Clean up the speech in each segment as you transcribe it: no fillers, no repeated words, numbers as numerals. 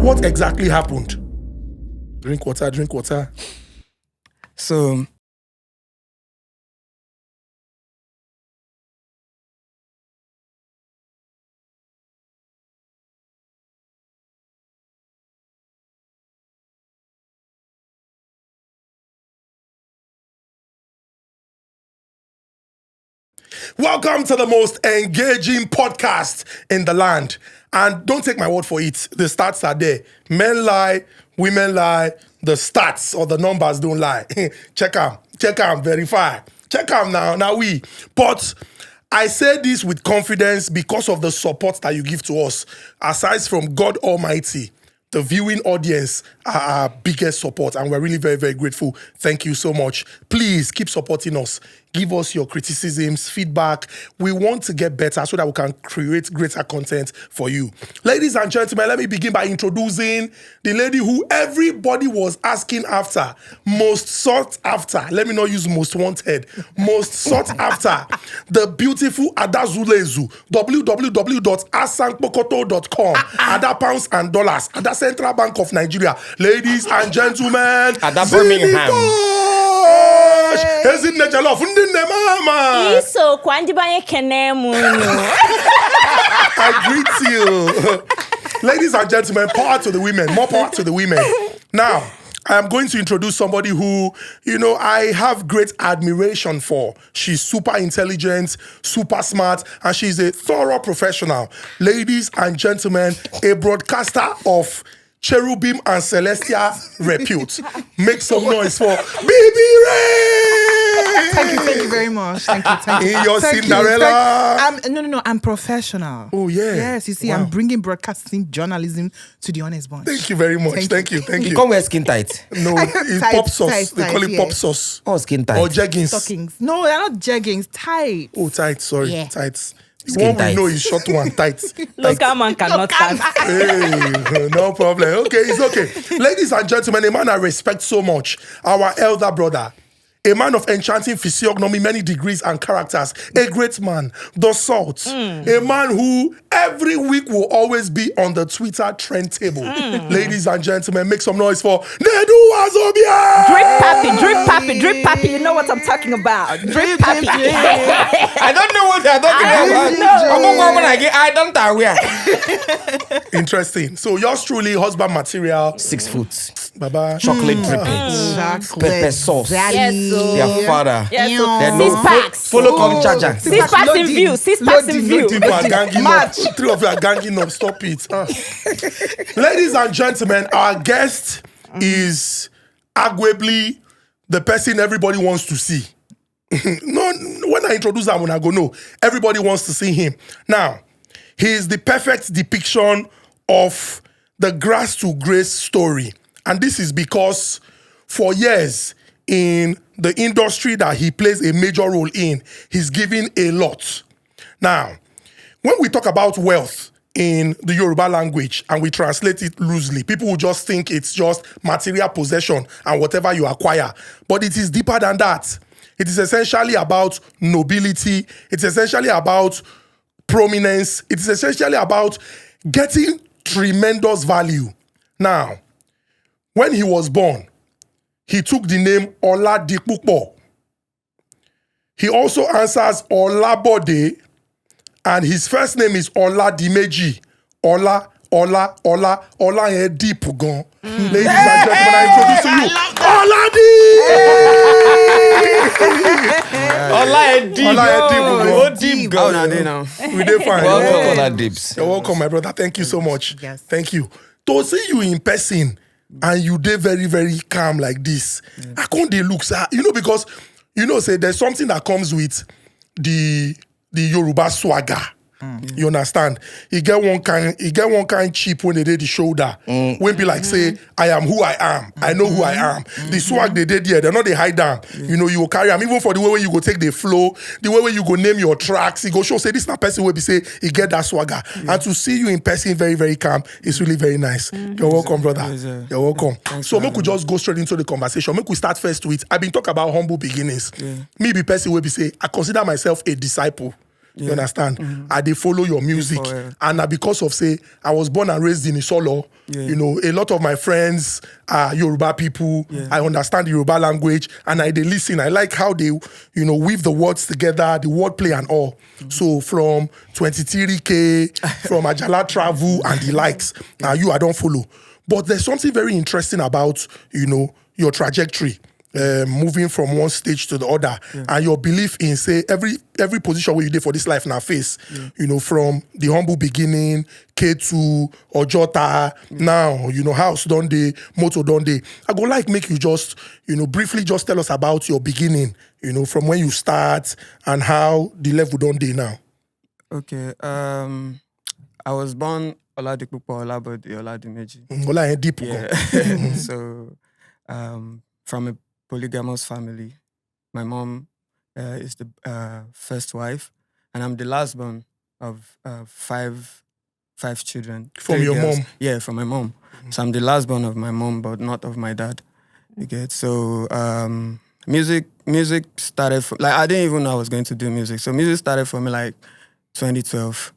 What exactly happened? Drink water. So, Welcome to the most engaging podcast in the land. And don't take my word for it. The stats are there. Men lie, women lie. The stats or the numbers don't lie. Check them, verify. Check them now we. But I say this with confidence because of the support that you give to us. Aside from God Almighty, the viewing audience are our biggest support, and we're really very, very grateful. Thank you so much. Please keep supporting us. Give us your criticisms, feedback. We want to get better so that we can create greater content for you. Ladies and gentlemen, let me begin by introducing the lady who everybody was asking after. Most sought after. Let me not use most wanted. Most sought after. The beautiful Ada Zulezu. www.asankpokoto.com. Ada pounds and dollars. Ada Central Bank of Nigeria. Ladies and gentlemen. Ada Birmingham. Ezinne jollof ndine mama. Iso kwanjibanye kenemu. I greet you. Ladies and gentlemen, power to the women. More power to the women. Now, I am going to introduce somebody who, I have great admiration for. She's super intelligent, super smart, and she's a thorough professional. Ladies and gentlemen, a broadcaster of cherubim and celestial repute. Make some noise for BB Ray! Thank you very much. Thank you. In your Cinderella. No, I'm professional. Oh, yeah. Yes, you see, Wow. I'm bringing broadcasting journalism to the honest bunch. Thank you very much. Thank you. you come wear skin tight. No, it's Tight, pop sauce. tight, They call it tight, pop yeah. sauce. Oh, skin tight. Or jeggings. Stockings. No, they're not jeggings. Tight. Oh, tight. Sorry. Yeah. Tight. The Skin one tight. we know is short one, tight. Local man cannot stand. Hey, no problem. Okay, it's okay. Ladies and gentlemen, a man I respect so much, our elder brother, a man of enchanting physiognomy, many degrees and characters, a great man, the salt, a man who every week will always be on the Twitter trend table. Ladies and gentlemen, make some noise for Nedu Wazobia! Drip pappy. You know what I'm talking about. Drip pappy. I don't know what they're talking about. I don't aware. Interesting. So yours truly, husband material, 6 foot. Baba. Chocolate drippings. Pepper sauce. Yes, so. Their father. Yes, There's so. no 6 packs. Follow come charger. 6 packs in view. 6 packs in view. People are ganging up. 3 of you are ganging up. Stop it. Ladies and gentlemen, our guest is arguably the person everybody wants to see. No, when I introduce him, when I go, no, everybody wants to see him. Now, he is the perfect depiction of the grass to grace story. And this is because for years in the industry that he plays a major role in, he's giving a lot. Now, when we talk about wealth in the Yoruba language and we translate it loosely, people will just think it's just material possession and whatever you acquire. But it is deeper than that. It is essentially about nobility. It's essentially about prominence. It is essentially about getting tremendous value. Now, when he was born, he took the name Oladips. He also answers Olabode, and his first name is Oladimeji. Ola yẹn deep gan. Ladies and gentlemen, I introduce to you Oh, deep go. We dey fine. Welcome, Oladips. You're welcome, my brother. Thank you so much. Yes. Thank you. To see you in person and you dey very, very calm like this, I can't dey look, sir. Because say there's something that comes with the Yoruba swagger. You understand? He get one kind cheap when they did the shoulder. When be like say, I am who I am. I know who I am. The swag they did here, they're not they hide down. You will carry them. Even for the way you go take the flow, the way you go name your tracks, he go show say this na person will be say he get that swagger. And to see you in person very, very calm, it's really very nice. You're welcome, brother. You're welcome. So make we just go straight into the conversation. Make we start first with I've been talking about humble beginnings. Me be person will be say, I consider myself a disciple. You understand? I they follow your music. And because of say, I was born and raised in Isolo. You know, a lot of my friends are Yoruba people. I understand the Yoruba language and I they listen. I like how they, you know, weave the words together, the wordplay and all. So from 23K, from Ajala Travel and the likes, I don't follow. But there's something very interesting about, you know, your trajectory. Moving from one stage to the other, and your belief in say every position where you did for this life now face, you know, from the humble beginning, K2, Ojota, now, you know, house done day, moto done day. I go like make you just, you know, briefly just tell us about your beginning, you know, from when you start and how the level done day now. Okay, I was born Oladips Olabode Oladimeji. Ola deep. Yeah. So, from a polygamous family. My mom is the first wife, and I'm the last born of five children. From your girls. mom? Yeah, from my mom. So I'm the last born of my mom, but not of my dad. You get? So music started like I didn't even know I was going to do music. So music started for me like 2012.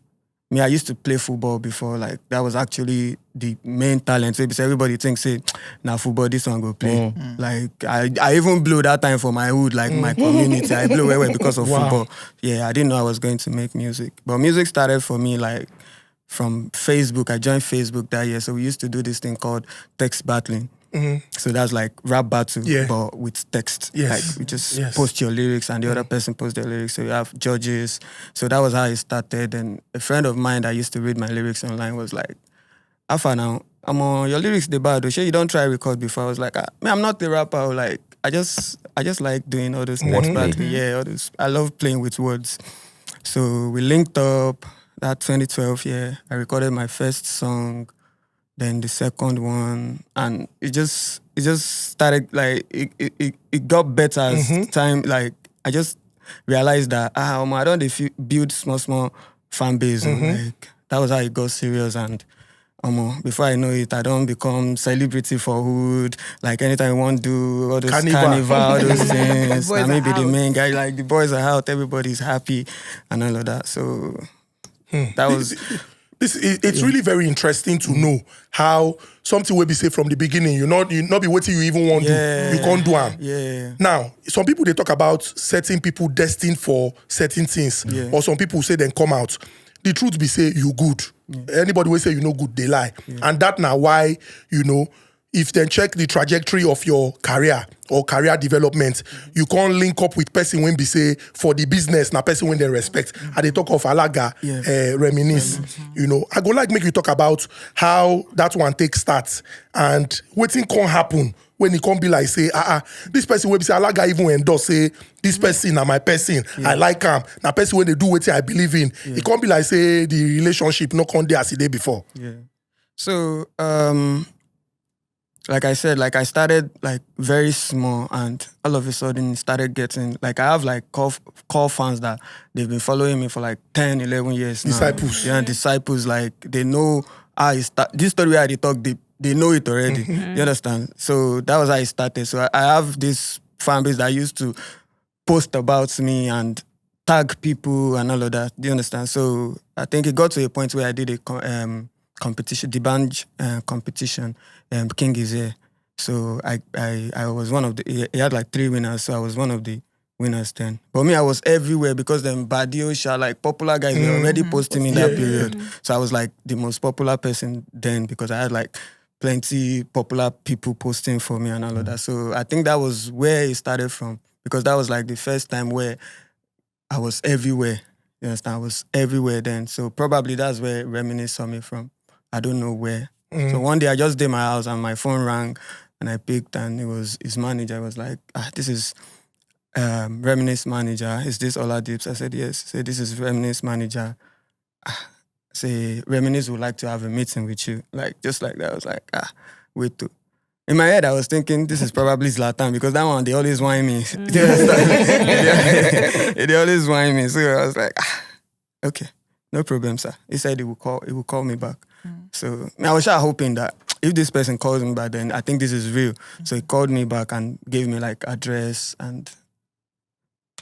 Me, I used to play football before. Like that was actually the main talent. So because everybody thinks, say, now football, this one go play. Like I even blew that time for my hood, like my community. I blew away because of football. Yeah, I didn't know I was going to make music. But music started for me like from Facebook. I joined Facebook that year. So we used to do this thing called text battling. So that's like rap battle, but with text. Like we just post your lyrics and the other person posts their lyrics. So you have judges. So that was how it started. And a friend of mine that used to read my lyrics online was like, Alpha now, I'm on your lyrics they bad. You don't try record before. I was like, man, I'm not the rapper. Like I just like doing all those text battling. Yeah, all those. I love playing with words. So we linked up that 2012 year. I recorded my first song. Then the second one, and it just started like it got better as time. Like I just realized that I don't build small fan base. Like that was how it got serious. And before I know it, I don't become celebrity for hood. Like anytime I want to do all those carnival all those things. I may be the main guy. Like the boys are out, everybody's happy, and all of that. So that was. It's really very interesting to know how something will be said from the beginning. You not be waiting you even want to. You can't do them. Yeah. Now, some people they talk about certain people destined for certain things, or some people say then come out. The truth be say you good. Anybody will say you know good, they lie, and that now why you know. If then check the trajectory of your career or career development, you can't link up with person when be say for the business, now person when they respect. And they talk of Alaga, reminisce. You know, I go like make you talk about how that one takes start and what thing can happen when it can't be like say, this person will be say Alaga even endorse say this person na my person. I like him. Now person when they do what I believe in. It can't be like say the relationship not come there as it did before. Yeah. So like I said, like I started like very small and all of a sudden started getting, like I have like core fans that they've been following me for like 10, 11 years now. Disciples. Yeah, disciples, like they know how I start. This story where I talk, they know it already. You understand? So that was how it started. So I have this fan base that used to post about me and tag people and all of that. Do you understand? So I think it got to a point where I did a competition, the band competition. King is here. So I was one of the, he had like 3 winners, so I was one of the winners then. But me, I was everywhere because then Badio, like popular guys were already posting me in that period. So I was like the most popular person then because I had like plenty popular people posting for me and all of that. So I think that was where it started from because that was like the first time where I was everywhere. You understand? I was everywhere then. So probably that's where Reminisce saw me from. I don't know where. So one day I just did my house and my phone rang and I picked and it was his manager. I was like, this is Reminisce manager. Is this Oladips? I said, yes. He said, this is Reminisce manager. Say, Reminisce would like to have a meeting with you. Like, just like that. I was like, wait to. In my head, I was thinking, this is probably Zlatan because that one, they always whine me. Do you understand? They always whine me. So I was like, okay, no problem, sir. He said he would call me back. So I was just hoping that if this person calls me back, then I think this is real. So he called me back and gave me like address and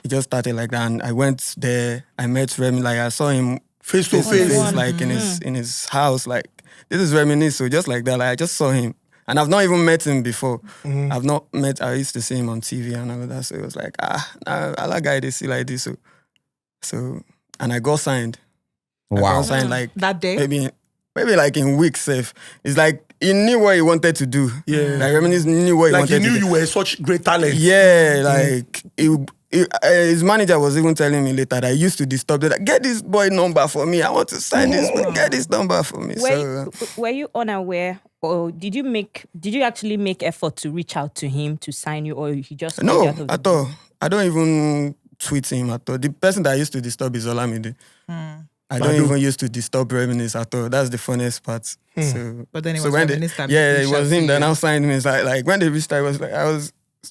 it just started like that. And I went there, I met Remy, like I saw him Face to face, face. like in his house, like this is Reminisce, so just like that, like I just saw him. And I've not even met him before. I used to see him on TV and all of that, so it was like, I like guy they see like this, so and I got signed. I Wow. got signed like That day? maybe like in weeks safe. It's like he knew what he wanted to do. Yeah. Like Reminisce knew what he Like wanted he knew to do. you were such great talent. Yeah, like his manager was even telling me later that he used to disturb it. Like, get this boy number for me. I want to sign this. Get this number for me. Were you unaware, or did you actually make effort to reach out to him to sign you, or he just No, out of the at all. I don't even tweet him at all. The person that I used to disturb is Olamide. I don't even used to disturb Reminisce at all. That's the funniest part. So, But then it so was when Reminisce that it reached was out him to that you. now signed me. It's like when they reached out,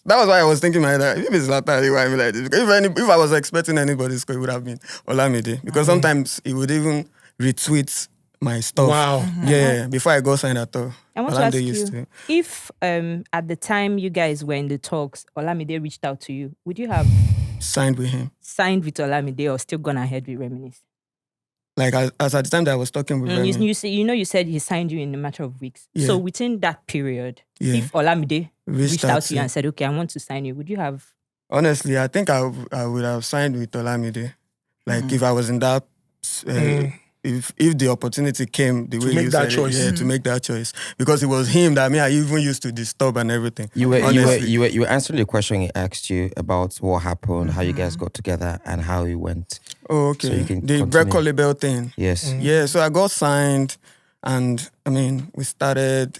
that was why I was thinking like that. If it's Zlatan, they would be like this. Because if I was expecting anybody's score, it would have been Olamide. Because sometimes he would even retweet my stuff. Wow. Yeah, before I got signed at all. I want to Olamide ask used you, to. if at the time you guys were in the talks, Olamide reached out to you, would you have Signed with him. signed with Olamide or still gone ahead with Reminisce? Like as at the time that I was talking with Remy. You said he signed you in a matter of weeks. Yeah. So within that period, Yeah. if Olamide reached out to you to- and said, "Okay, I want to sign you," would you have? Honestly, I think I would have signed with Olamide. Like if I was in that, if the opportunity came the way make you that said choice. it, to make that choice, because it was him that I even used to disturb and everything. You were Honestly. answering the question he asked you about what happened, how you guys got together, and how it went. Oh, So okay. you can The continue. record label thing. Yes. Yeah, so I got signed, and I mean we started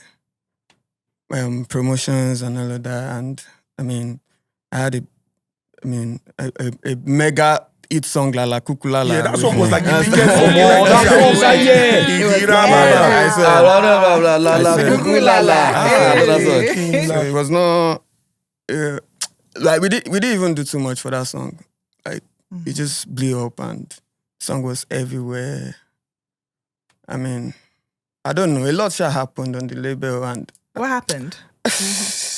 promotions and all of that, and I mean I had a mega hit song La Kukulala. Yeah, that song was like the That's- biggest song in Oh, that Nigeria. song, yeah. Idira I Baba. said- That's So it was not like we didn't even do too much for that song. Like it just blew up and the song was everywhere. I mean, I don't know. A lot shit happened on the label and What happened?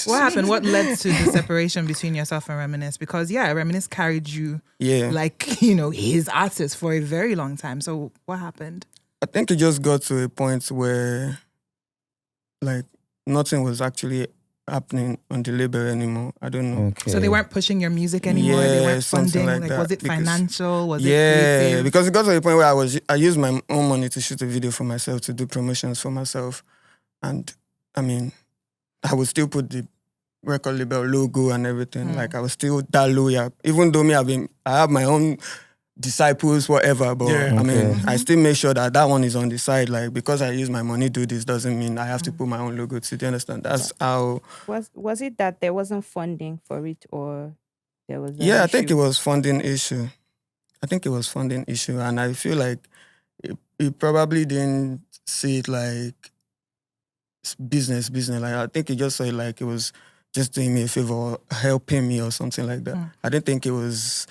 What happened? What led to the separation between yourself and Reminisce? Because Reminisce carried you like, his artist for a very long time. So what happened? I think it just got to a point where like nothing was actually happening on the label anymore. I don't know. Okay. So they weren't pushing your music anymore. They Yeah, weren't something funding. like Like, was that, it because- financial? Was it Yeah, creative? because it got to a point where I used my own money to shoot a video for myself, to do promotions for myself. And I mean, I would still put the record label logo and everything. Like I was still that loyal. Even though I have my own disciples, whatever, but Yeah. I mean, Okay. I still make sure that one is on the side. Like because I use my money to do this doesn't mean I have to put my own logo to. Do you understand? That's how. Was it that there wasn't funding for it, or there was? Yeah, I think it was funding issue. And I feel like he probably didn't see it like business. Like I think he just saw it like it was just doing me a favor, or helping me or something like that. I didn't think it was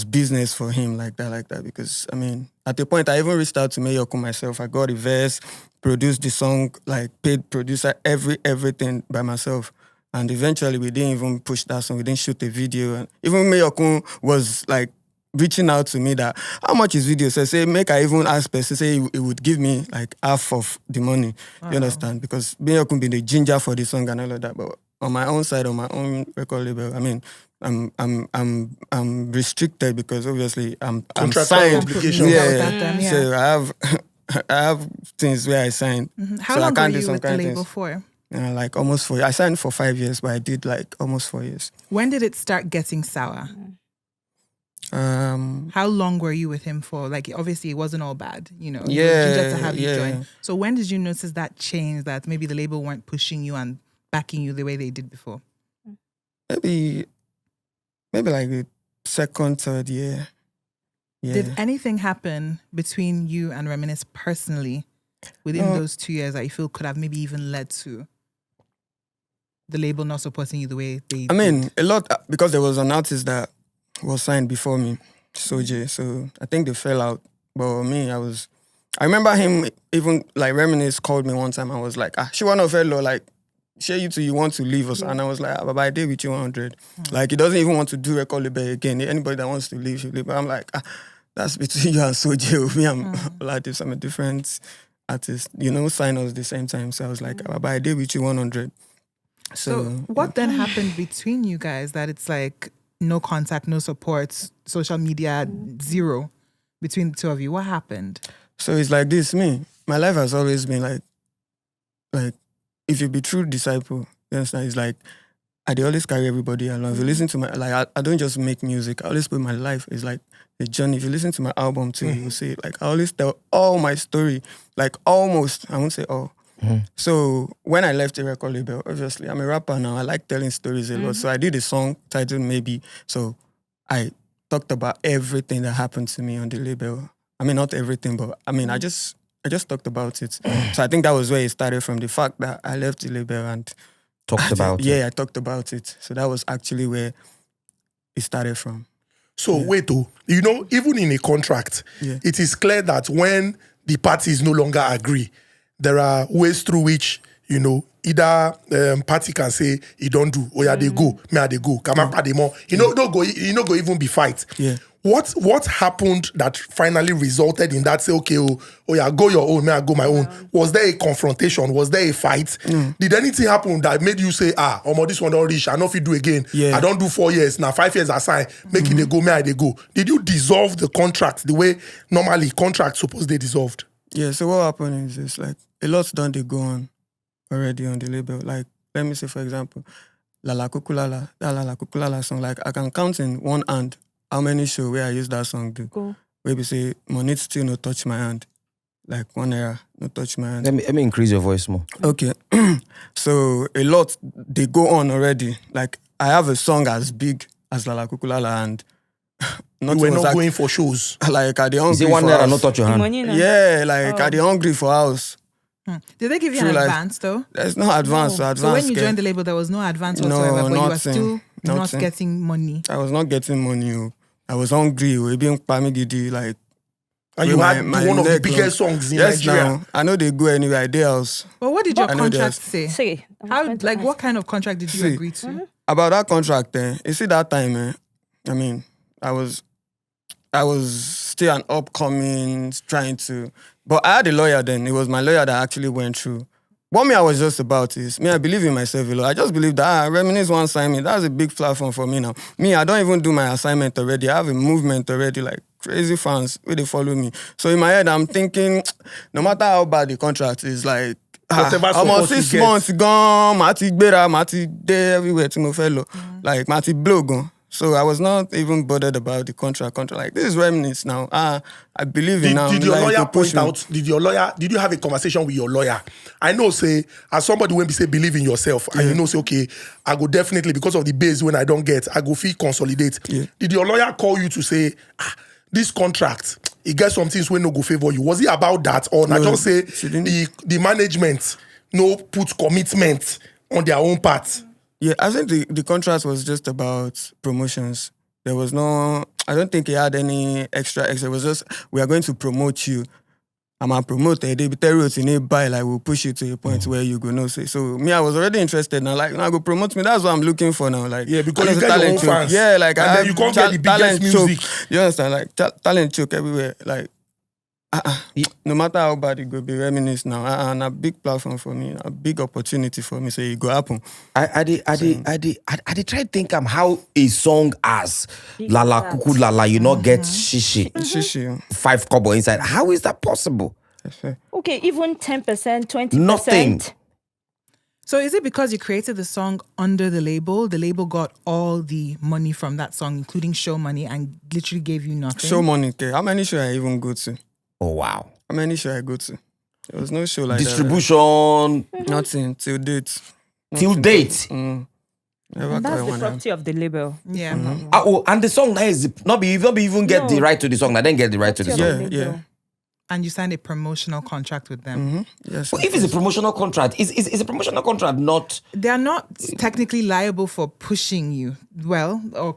business for him like that. Because I mean, at the point I even reached out to Mayoko myself. I got a verse, produced the song, like paid producer, everything by myself. And eventually we didn't even push that song. We didn't shoot a video. And even Mayoko was like reaching out to me that how much is video? So I say make I even ask person, say he would give me like half of the money. You understand? Because Mayoko be the ginger for the song and all of that. But on my own side, on my own record label, I mean, I'm restricted because obviously I'm Contractual signed. obligations. Yeah. So I have things where I signed. How so long I were can't do you some with the kind of label things. for? Like almost 4 years. I signed for 5 years, but I did like almost 4 years. When did it start getting sour? How long were you with him for? Like, obviously, it wasn't all bad, You were ginger to have you join. So when did you notice that change, that maybe the label weren't pushing you and backing you the way they did before? Maybe like the second, third year. Yeah. Did anything happen between you and Reminisce personally within those 2 years that you feel could have maybe even led to the label not supporting you the way they I mean, did? a lot, because there was an artist that was signed before me, Soje. So I think they fell out. But me, I remember him, even like Reminisce called me one time. I was like, she want to fellow, like, share you till you want to leave us. And I was like, but I did with you 100. Like, he doesn't even want to do record label again. Anybody that wants to leave should leave. But I'm like, that's between you and Sojo. Me, I'm Oladips. I'm a different artist. Sign us the same time. So I was like, but I did with you 100. So what then happened between you guys that it's like no contact, no support, social media, zero between the two of you? What happened? So it's like this, my life has always been like, if you be true disciple, you understand? It's like, I always carry everybody along. If you listen to I don't just make music. I always put my life. It's like a journey. If you listen to my album too, you will see it. Like, I always tell all my story, like almost, I won't say all. So when I left the record label, obviously, I'm a rapper now. I like telling stories a lot. So I did a song titled Maybe. So I talked about everything that happened to me on the label. I mean, not everything, but I mean, I just talked about it. So I think that was where it started from, the fact that I left the label and Talked about it. Yeah, I talked about it. So that was actually where it started from. So wait, even in a contract, it is clear that when the parties no longer agree, there are ways through which, either party can say, he don't do, or they go, me they go, come on, pay more. Don't go even be fight. Yeah. What happened that finally resulted in that, say, okay, go your own, me I go my own? Was there a confrontation? Was there a fight? Did anything happen that made you say, this one don't reach, I know if you do again. Yeah. I don't do 4 years, now 5 years aside, make it they go, me I they go. Did you dissolve the contract the way normally contracts supposed they dissolved? Yeah, so what happened is this, like, a lot done they go on already on the label. Like, let me say, for example, Lala Kukulala, that Lala Kukulala song, like, I can count in one hand how many shows where I use that song do. Go. Where we say, money still no touch my hand. Like, 1 era, no touch my hand. Let me increase your voice more. Okay. So, a lot, they go on already. Like, I have a song as big as Lala Kukulala and You were not going for shows. Like, are they hungry Is it 1 for naira house? not touch your hand? Money now. Yeah, like, are they hungry for house? Did they give you True an life. advance though? There's no advance. So advance. So when you get- joined the label, there was no advance No, whatsoever, but you were nothing. still not Nothing. getting money. I was not getting money. I was hungry. We being pamigidi, like. And you my- had my one of the leg biggest long. songs in Yes, Nigeria. now I know they go anywhere. I dare house. But what did your I know contract there's- say? Say, How, like, what kind of contract did you See. agree to? About that contract, you see that time, I mean, I was still an upcoming trying to, but I had a lawyer then. It was my lawyer that actually went through. What I was just about is, I believe in myself a lot. I just believe that Reminisce one assignment, that's a big platform for me now. I don't even do my assignment already. I have a movement already, like crazy fans where they follow me. So in my head, I'm thinking, no matter how bad the contract is, like, Whatever almost support 6 you get. months gone, Mati Gbera, Mati there everywhere to my fellow. Like, Mati blow gone. So I was not even bothered about the contract. Like, this is Reminisce now. I believe in now. Did your like, lawyer to push point me. out? Did you have a conversation with your lawyer? I know, say, as somebody when we say believe in yourself, and you know, say, okay, I go definitely, because of the base when I don't get, I go feel consolidate. Yeah. Did your lawyer call you to say, this contract, it gets some things when no go favor you? Was it about that? Or not No, just say she didn't. the management no put commitment on their own part? Yeah, I think the contract was just about promotions. There was no, I don't think he had any extra. It was just, we are going to promote you. I'm a promoter. They tell you to buy, like, we'll push you to a point where you go no say. So I was already interested now. Like, now go promote me. That's what I'm looking for now. Like, Yeah, because I you know get your own talent choke. fans. Yeah, like, And I then have you can't get the biggest talent music. choke. You understand? Like, talent choke everywhere. Like, no matter how bad it go, be Reminisce now. And a big platform for me, a big opportunity for me. So it go happen. I did try to think how a song as Lala Kuku Lala, you not get shishi, Shishi. 5 kobo inside. How is that possible? Okay, even 10%, 20%. Nothing. So is it because you created the song under the label? The label got all the money from that song, including show money, and literally gave you nothing? Show money. Okay. How many shows I even go to? Oh wow. How many shows I go to? There was no show like Distribution that. Nothing. Till date. till date. Never And that's call the one hand. property of the label. Yeah. And the song now is not be even get the right to the song. Now then get the right to the Property song. of Yeah, the label. yeah. And you signed a promotional contract with them. Yes. But if it's a promotional contract, is a promotional contract not? They are not technically liable for pushing you, or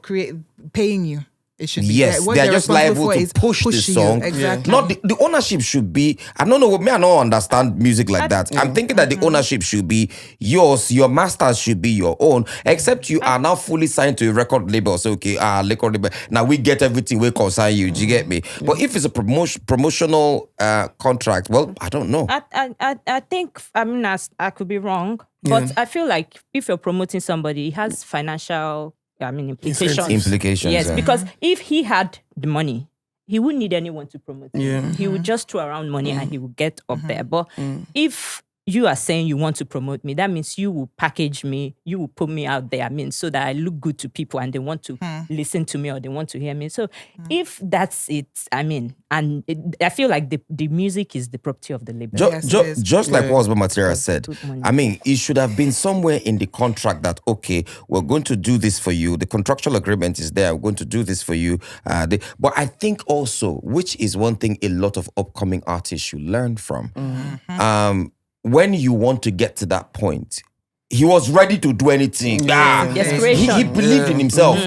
paying you. It should be. Yes, what they're just responsible liable for to is push the pushing song. You. Exactly. Not the ownership should be. I don't know. I don't understand music like that. I'm thinking that the ownership should be yours. Your masters should be your own. Except you are now fully signed to a record label. So okay, record label. Now we get everything we consign you. Do you get me? But if it's a promotional contract, well, I don't know. I think I could be wrong, but I feel like if you're promoting somebody, it has financial implications. Yes, because if he had the money, he wouldn't need anyone to promote him. Yeah. He would just throw around money and he would get up there. But if you are saying you want to promote me, that means you will package me, you will put me out there, so that I look good to people and they want to listen to me or they want to hear me. So if that's it, I feel like the music is the property of the label. Just like what Husband Material said, it should have been somewhere in the contract that, okay, we're going to do this for you. The contractual agreement is there. We're going to do this for you. But I think also, which is one thing a lot of upcoming artists should learn from, when you want to get to that point, he was ready to do anything. He believed in himself.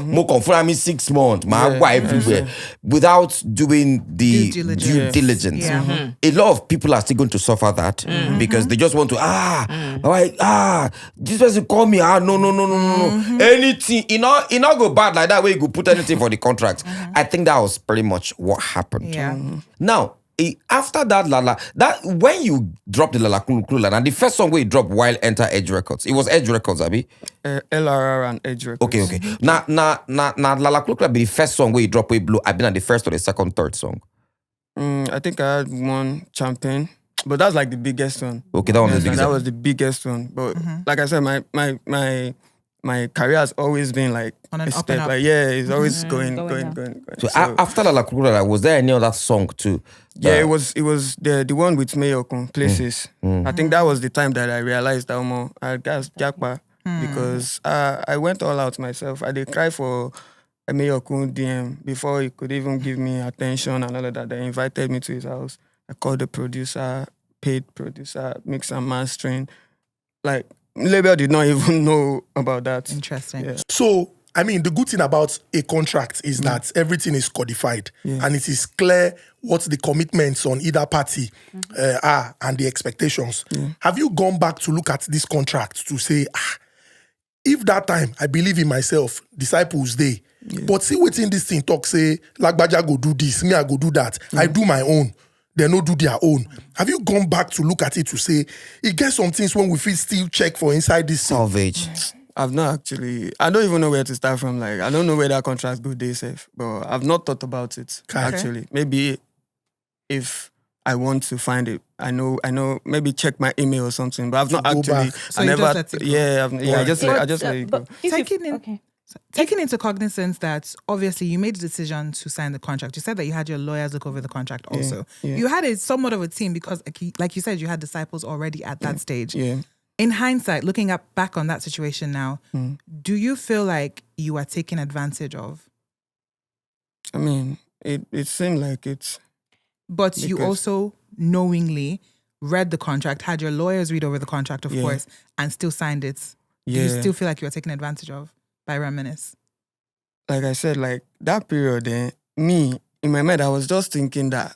More confirm 6 months, everywhere, without doing the due diligence. A lot of people are still going to suffer that because they just want to this person call me. No. Anything, it not go bad like that way. You could put anything for the contract. I think that was pretty much what happened. Now, after that when you dropped the Lala Kulu Kulu, and the first song where you dropped while enter Edge Records, it was Edge Records, Abi? LRR and Edge Records. Okay. Now Lala Kulu Kulu be the first song where you drop where Blue. I've been at the first or the second, third song. I think I had one Champion, but that's like the biggest one. Okay, that one was the biggest. That was the biggest one. But like I said, my career has always been like on an a up step. and up. Like it's always going. So after Lala Kulu Kulu, was there any other song too? Yeah, it was the one with Mayokun, Places. I think that was the time that I realized that I got Jakpa because I went all out myself. I did cry for a Mayokun DM before he could even give me attention and all of that. They invited me to his house. I called the producer, paid producer, mix and mastering. Like, label did not even know about that. Interesting. Yeah. So, the good thing about a contract is that everything is codified and it is clear what the commitments on either party are and the expectations. Have you gone back to look at this contract to say, if that time I believe in myself, disciples day, but see within this thing talk say, Lagbaja go do this, me I go do that, I do my own. They no do their own. Have you gone back to look at it to say, it gets some things when we feel still check for inside this salvage? I've not actually. I don't even know where to start from. Like, I don't know where that contract go day safe, but I've not thought about it actually. Maybe if I want to find it, I know. Maybe check my email or something, but I've not actually. So I never. I just let it go. Taking into cognizance that obviously you made the decision to sign the contract. You said that you had your lawyers look over the contract also. You had somewhat of a team because, like you said, you had disciples already at that stage. In hindsight, looking back on that situation now, do you feel like you are taken advantage of? It seemed like it's... But you also knowingly read the contract, had your lawyers read over the contract, of course, and still signed it. Do you still feel like you were taken advantage of by Reminisce? Like I said, like that period, in my mind, I was just thinking that,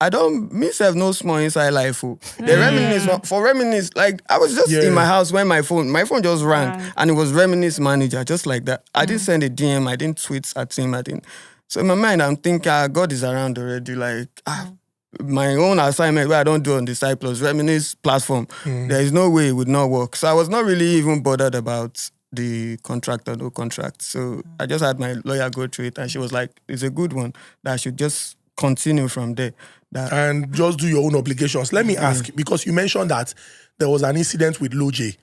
I don't myself no small inside life. For Reminisce, like I was just in my house when my phone just rang and it was Reminisce manager, just like that. I didn't send a DM, I didn't tweet at him, So in my mind, I'm thinking, God is around already. Like, my own assignment where I don't do on Disciples, Reminisce platform, there is no way it would not work. So I was not really even bothered about the contract or no contract. So I just had my lawyer go through it and she was like, it's a good one that I should just continue from there. And just do your own obligations. Let me ask, because you mentioned that there was an incident with Loje.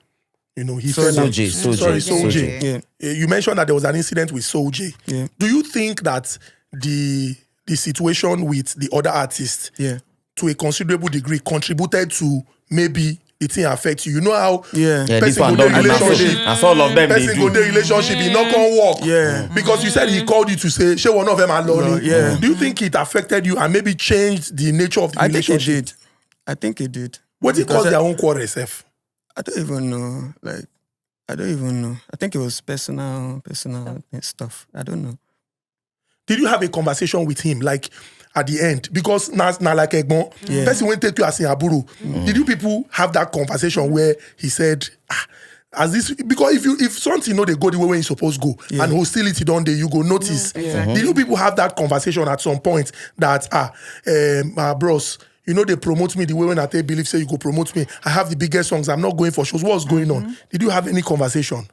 He fell out. Soulja. You mentioned that there was an incident with Soulja. Do you think that the situation with the other artists to a considerable degree contributed to maybe the thing affect you? You know how person go their relationship, it not gonna work. Because you said he called you to say, "She one of them alone." Do you think it affected you and maybe changed the nature of the relationship? I think it did. What did it cause their own quarrel, Seth? I don't even know. I don't even know. I think it was personal stuff. I don't know. Did you have a conversation with him, like at the end? Because now like Egbon, person won't take you as in Aburu. Did you people have that conversation where he said, as this, because if something they go the way when you supposed to go, and hostility don't they, you go notice. Did you people have that conversation at some point that bros, they promote me the way when I take believe say you go promote me. I have the biggest songs. I'm not going for shows. What's going on? Did you have any conversation?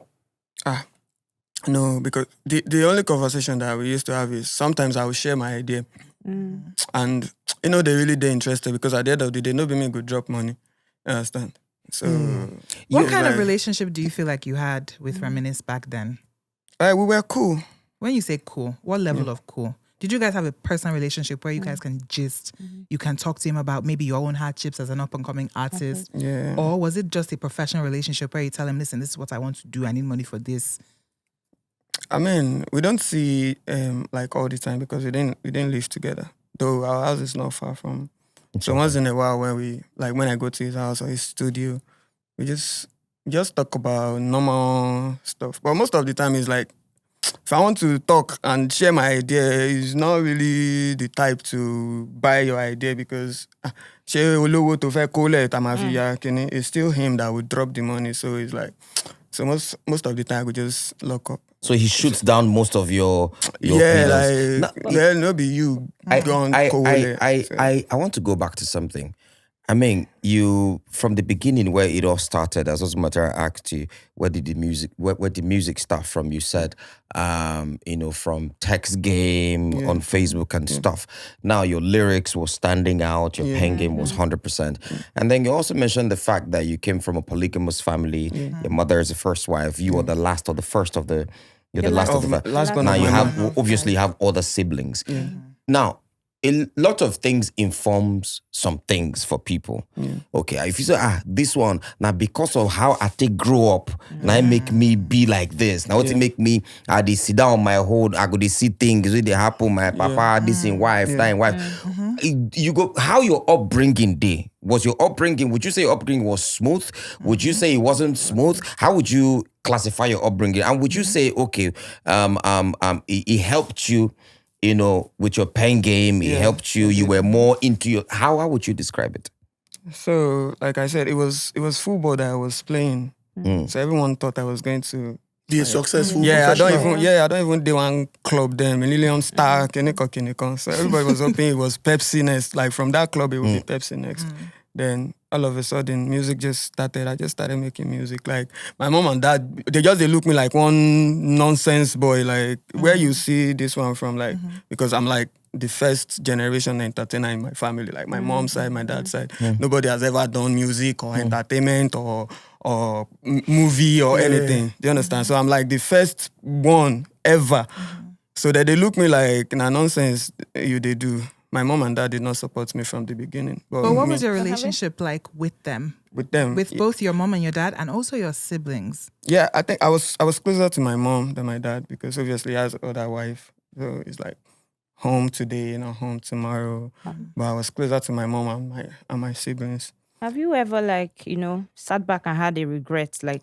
No, because the only conversation that we used to have is sometimes I would share my idea. And, they really they're interested because at the end of the day, nobody could drop money. You understand? So, what kind of relationship do you feel like you had with Reminisce back then? We were cool. When you say cool, what level of cool? Did you guys have a personal relationship where you guys can gist, you can talk to him about maybe your own hardships as an up-and-coming artist? Yeah. Or was it just a professional relationship where you tell him, listen, this is what I want to do, I need money for this? I mean, we don't see like all the time because we didn't live together. Though our house is not far from. So once in a while when I go to his house or his studio, we just talk about normal stuff. But most of the time it's like, if I want to talk and share my idea, he's not really the type to buy your idea because it's still him that would drop the money. So it's like, so most of the time we just lock up. So he shoots down most of your opinions. No be you. I want to go back to something. I mean, you from the beginning where it all started, as Matera asked you, where did the music start from? You said, from text game on Facebook and stuff. Now your lyrics were standing out, your pen game was 100%. And then you also mentioned the fact that you came from a polygamous family. Your mother is the first wife. You are the last or the first of the. You're the last of the. Now you have obviously have other siblings. Now, a lot of things informs some things for people. Okay, if you say, this one, now because of how I take grow up, now it make me be like this. Now what it make me, they sit down on my hold, I go to see things, they happen, my papa, this in wife, that in wife. You go, how your upbringing day? Was your upbringing, would you say your upbringing was smooth? Would you say it wasn't smooth? How would you classify your upbringing? And would you say, okay, it helped you, with your pen game, it helped you, you were more into your, how would you describe it? So, like I said, it was football that I was playing. So everyone thought I was going to be a successful I professional. don't even do one club then, Millennium Star, Kiniko. So everybody was hoping it was Pepsi next. Like from that club, it would be Pepsi next. Then all of a sudden, music just started. I just started making music. Like my mom and dad, they look me like one nonsense boy. Like where you see this one from? Like because I'm like the first generation entertainer in my family. Like my mom's side, my dad's side. Nobody has ever done music or entertainment or movie or anything. Do you understand? So I'm like the first one ever. So that they look me like nonsense. They do. My mom and dad did not support me from the beginning. But what was your relationship like with them? With them? With both your mom and your dad and also your siblings? Yeah, I think I was closer to my mom than my dad because obviously he has another wife. So it's like home today, home tomorrow. But I was closer to my mom and my siblings. Have you ever sat back and had a regret? Like,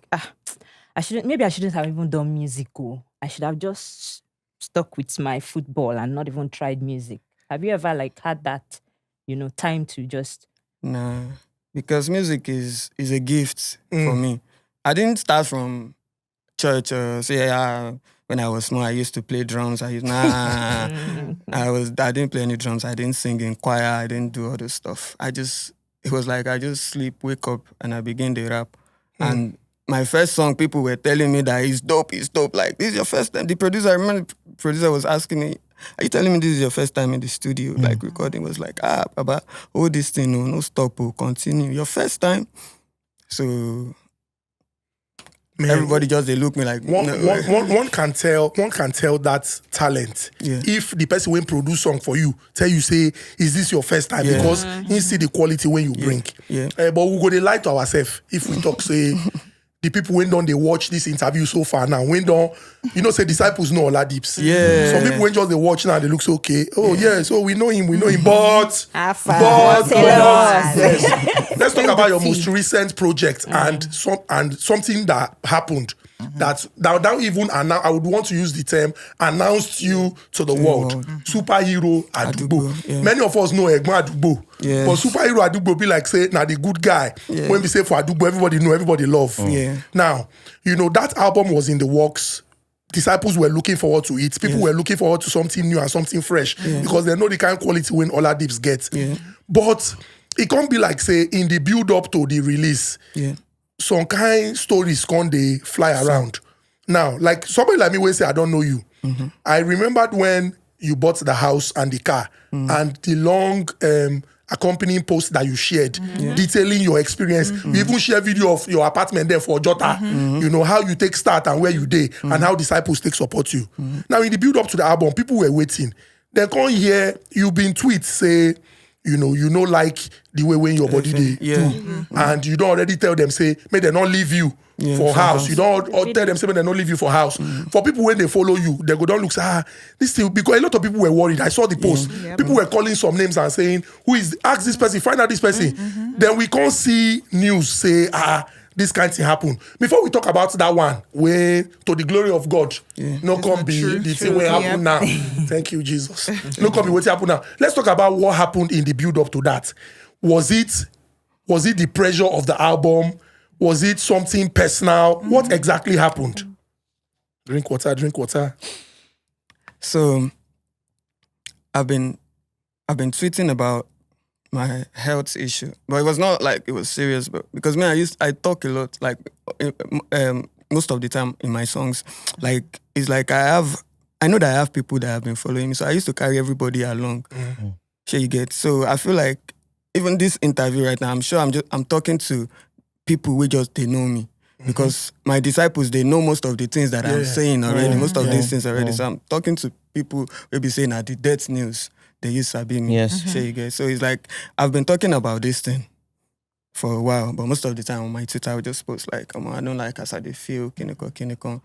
I shouldn't have even done musical. I should have just stuck with my football and not even tried music. Have you ever had that, time to just... Nah, because music is a gift for me. I didn't start from church. When I was small, I used to play drums. I didn't play any drums. I didn't sing in choir. I didn't do all this stuff. It was like I just sleep, wake up, and I begin to rap. And my first song, people were telling me that it's dope. Like, this is your first time. I remember the producer was asking me, are you telling me this is your first time in the studio? Like, recording was like, Baba, hold this thing, no stop, continue. Your first time? So, everybody they look me like... One can tell that talent. Yeah. If the person when produce song for you, tell you, say, is this your first time? Because he see the quality when you bring. Yeah. But we go to lie to ourselves if we talk, say... The people when don't they watch this interview so far now. When don't say disciples know Oladips. Yeah. Some people when just they watch now they look so okay. Oh yeah, so we know him, but yes. Let's talk about your most recent project and something that happened that even I would want to use the term announced you to the world. Superhero Adugbo. Yeah. Many of us know Egbon Adugbo. Yes. But superhero Adugbo be like say now the good guy. Yeah. When we say for Adugbo, everybody know, everybody love. Yeah. Now, that album was in the works. Disciples were looking forward to it. People were looking forward to something new and something fresh because they know the kind of quality when Oladips get. Yeah. But it can't be like say in the build up to the release. Yeah. Some kind stories can't they fly around. Now, like somebody like me will say, I don't know you. I remembered when you bought the house and the car and the long accompanying post that you shared detailing your experience. You even share video of your apartment there for Jota. How you take start and where you day and how disciples take support you. Now, in the build up to the album, people were waiting. They can't hear you been tweet say, like the way when your body they do. And you don't already tell them, say, may they not leave you for house. You don't tell them, say, may they not leave you for house. For people, when they follow you, they go down look, say, this thing, because a lot of people were worried. I saw the post. People were calling some names and saying, ask this person, find out this person. Then we can't see news say, this kind of thing happen. Before we talk about that one, where to the glory of God, no come be the thing will happen now. Thank you, Jesus. No come be what happen now. Let's talk about what happened in the build up to that. Was it the pressure of the album? Was it something personal? What exactly happened? Drink water. So I've been tweeting about my health issue, but it was not like it was serious. But because I talk a lot, like most of the time in my songs, like it's like I know that I have people that have been following me, so I used to carry everybody along. Sure, you get. So I feel like even this interview right now, I'm sure I'm talking to people who they know me. Because my disciples, they know most of the things that I'm saying already, most of these things already. So I'm talking to people who be saying the death news. They used to be me. Yes. Sure you get. So it's like, I've been talking about this thing for a while, but most of the time on my Twitter, I would just post like, I don't like as I feel, kiniko.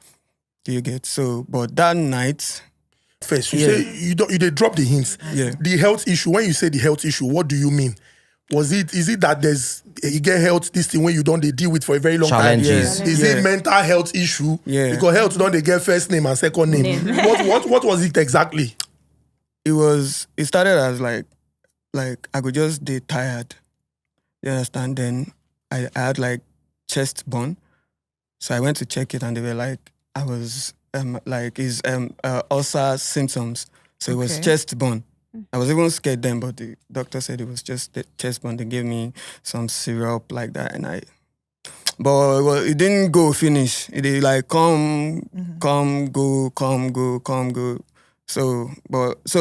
You get. So, but that night... First, you say you did drop the hints. Yeah. The health issue, when you say the health issue, what do you mean? Is it that you get health, this thing when you don't they deal with for a very long Challenges. time? Is it mental health issue? Yeah. Because health don't they get first name and second name. What was it exactly? It started as like I could just be tired. You understand? Then I had like chest bone. So I went to check it and they were like, I was ulcer symptoms. So it was chest bone. I was even scared then, but the doctor said it was just the chest bone. They gave me some syrup like that but it didn't go finish. It did like come, go. So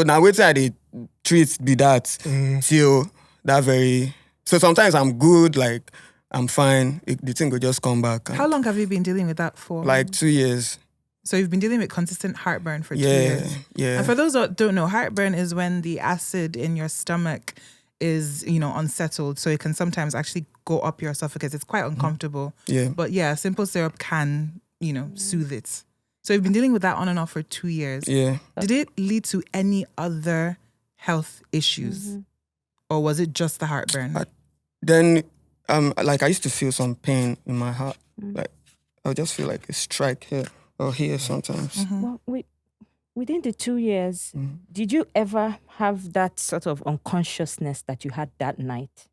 now wait till I treat be that till that very. So sometimes I'm good, like I'm fine. The thing will just come back. How long have you been dealing with that for? Like 2 years. So you've been dealing with consistent heartburn for 2 years. Yeah. And for those that don't know, heartburn is when the acid in your stomach is, unsettled. So it can sometimes actually go up your esophagus. It's quite uncomfortable. Yeah. But simple syrup can, soothe it. So you've been dealing with that on and off for 2 years. Yeah. Did it lead to any other health issues? Or was it just the heartburn? Then, like I used to feel some pain in my heart. Like I would just feel like a strike here or here sometimes. Well, within the 2 years, did you ever have that sort of unconsciousness that you had that night?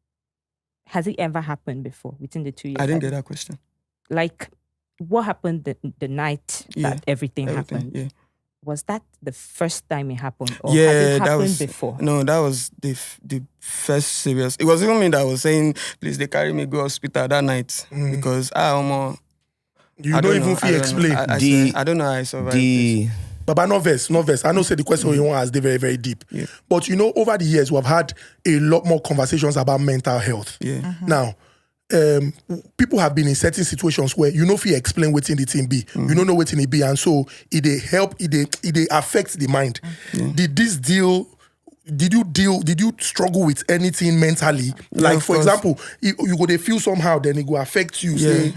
Has it ever happened before within the 2 years? I didn't get that question. Like, what happened the night that everything happened? Yeah. Was that the first time it happened? Or Yeah, has it that happened was before? No, that was the first serious. It was even me that was saying, please, they carry me go hospital that night because You don't even feel explain. I don't know how I survived this. Baba, no verse. I know say the question you want to ask, they're very, very deep. Yeah. But over the years, we've had a lot more conversations about mental health. Yeah. Now, people have been in certain situations where you know if you explain what's in the thing be, you don't know what's in it be, and so it affects the mind. Did you struggle with anything mentally? Like for example, you go they feel somehow, then it will affect you. Say,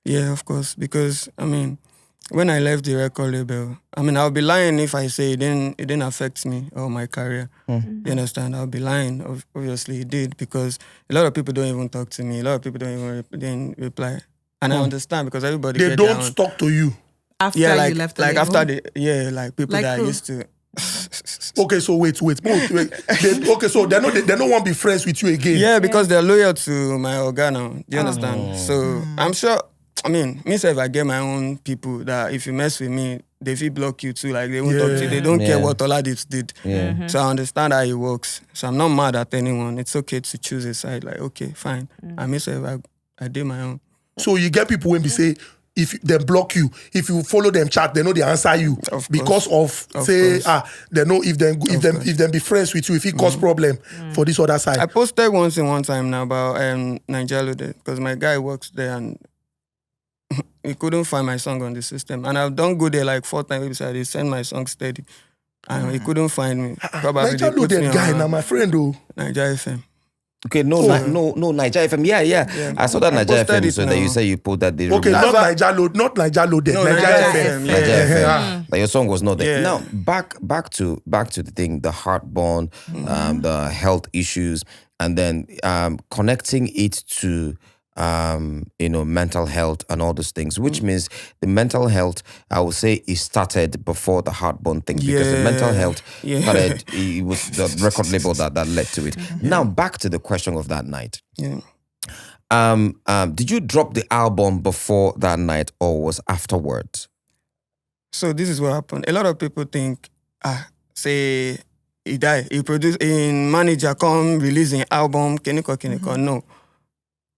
Yeah, of course. Because when I left the record label, I'll be lying if I say it didn't affect me or my career. You understand? I'll be lying. Obviously, it did because a lot of people don't even talk to me. A lot of people don't even reply. And I understand because everybody They get their don't own. talk to you. After Yeah, you like left the like label? after like people Like that who? I used to. Okay, so wait. Okay, so they don't want to be friends with you again. Yeah, because they're loyal to my organo. Do you understand? So I'm sure. I mean, me say if I get my own people that if you mess with me, they will block you too. Like they won't talk to you. They don't care what Oladips did. So I understand how it works. So I'm not mad at anyone. It's okay to choose a side. Like okay, fine. I me say if I did my own. So you get people when they say if they block you, if you follow them chat, they know they answer you because of say course. they know if them be friends with you, if it cause problem for this other side. I posted once in one time now about Nigerian because my guy works there and he couldn't find my song on the system. And I've done go there like 4 times. They send my song steady. And he couldn't find me. Probably Niger they put loaded me guy on now, my friend though. Nigeria FM. Okay, no, Niger FM. Yeah. I saw that I Niger posted FM. it So that you now. say you put that. They Okay, removed- not Niger loaded. No, Niger Nigeria FM. FM. Niger FM. Yeah. Like your song was not there. Yeah. Now back to the thing, the heartburn, the health issues, and then connecting it to mental health and all those things, which means the mental health, I would say, it started before the heartburn thing because the mental health started. It was the record label that led to it. Now back to the question of that night. Yeah. Did you drop the album before that night or was afterwards? So this is what happened. A lot of people think, say he died. He produced in manager come releasing album, Kiniko. No.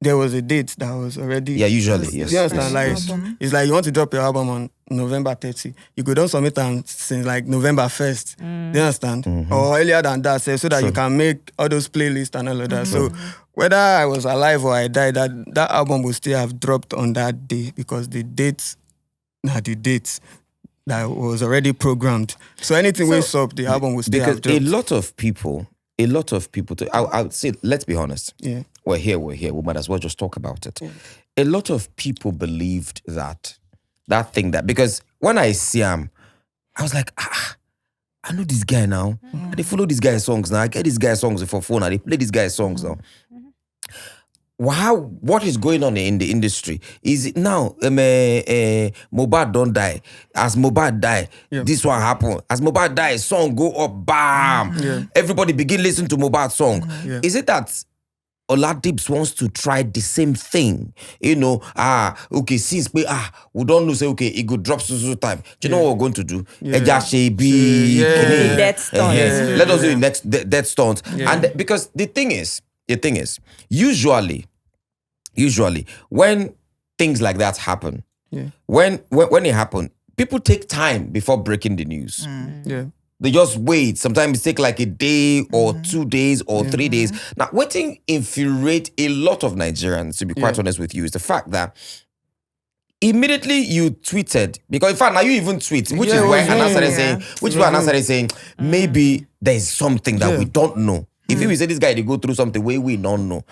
There was a date that was already. Yeah, usually, yes. You understand? Like Album. it's like you want to drop your album on November 30. You could don't submit them since like November 1st. Do you understand? Or earlier than that, so that you can make all those playlists and all of that. So whether I was alive or I died, that album would still have dropped on that day because the dates that was already programmed. So anything we sub, the album would still Because have dropped. a lot of people, I would say, let's be honest. Yeah. We're here. We might as well just talk about it. A lot of people believed that thing because when I see him, I was like, I know this guy now. They follow this guy's songs now. I get this guy's songs for phone. They play this guy's songs now. Wow, what is going on in the industry? Is it now Mohbad don't die? As Mohbad die, this one happen. As Mohbad die, song go up, bam. Everybody begin listen to Mohbad's song. Is it that Oladips wants to try the same thing? Okay, since we don't know, say, okay, it could drop so time. Do you know what we're going to do? Death Stones. Let us do the next Death Stones. And because the thing is, usually when things like that happen, when it happen, people take time before breaking the news. They just wait. Sometimes it take like a day or 2 days or 3 days. Now, waiting infuriate a lot of Nigerians, to be quite honest with you, is the fact that immediately you tweeted, because in fact now you even tweet, which is why Hannah started saying, maybe there's something that we don't know. If you say this guy they go through something we don't know,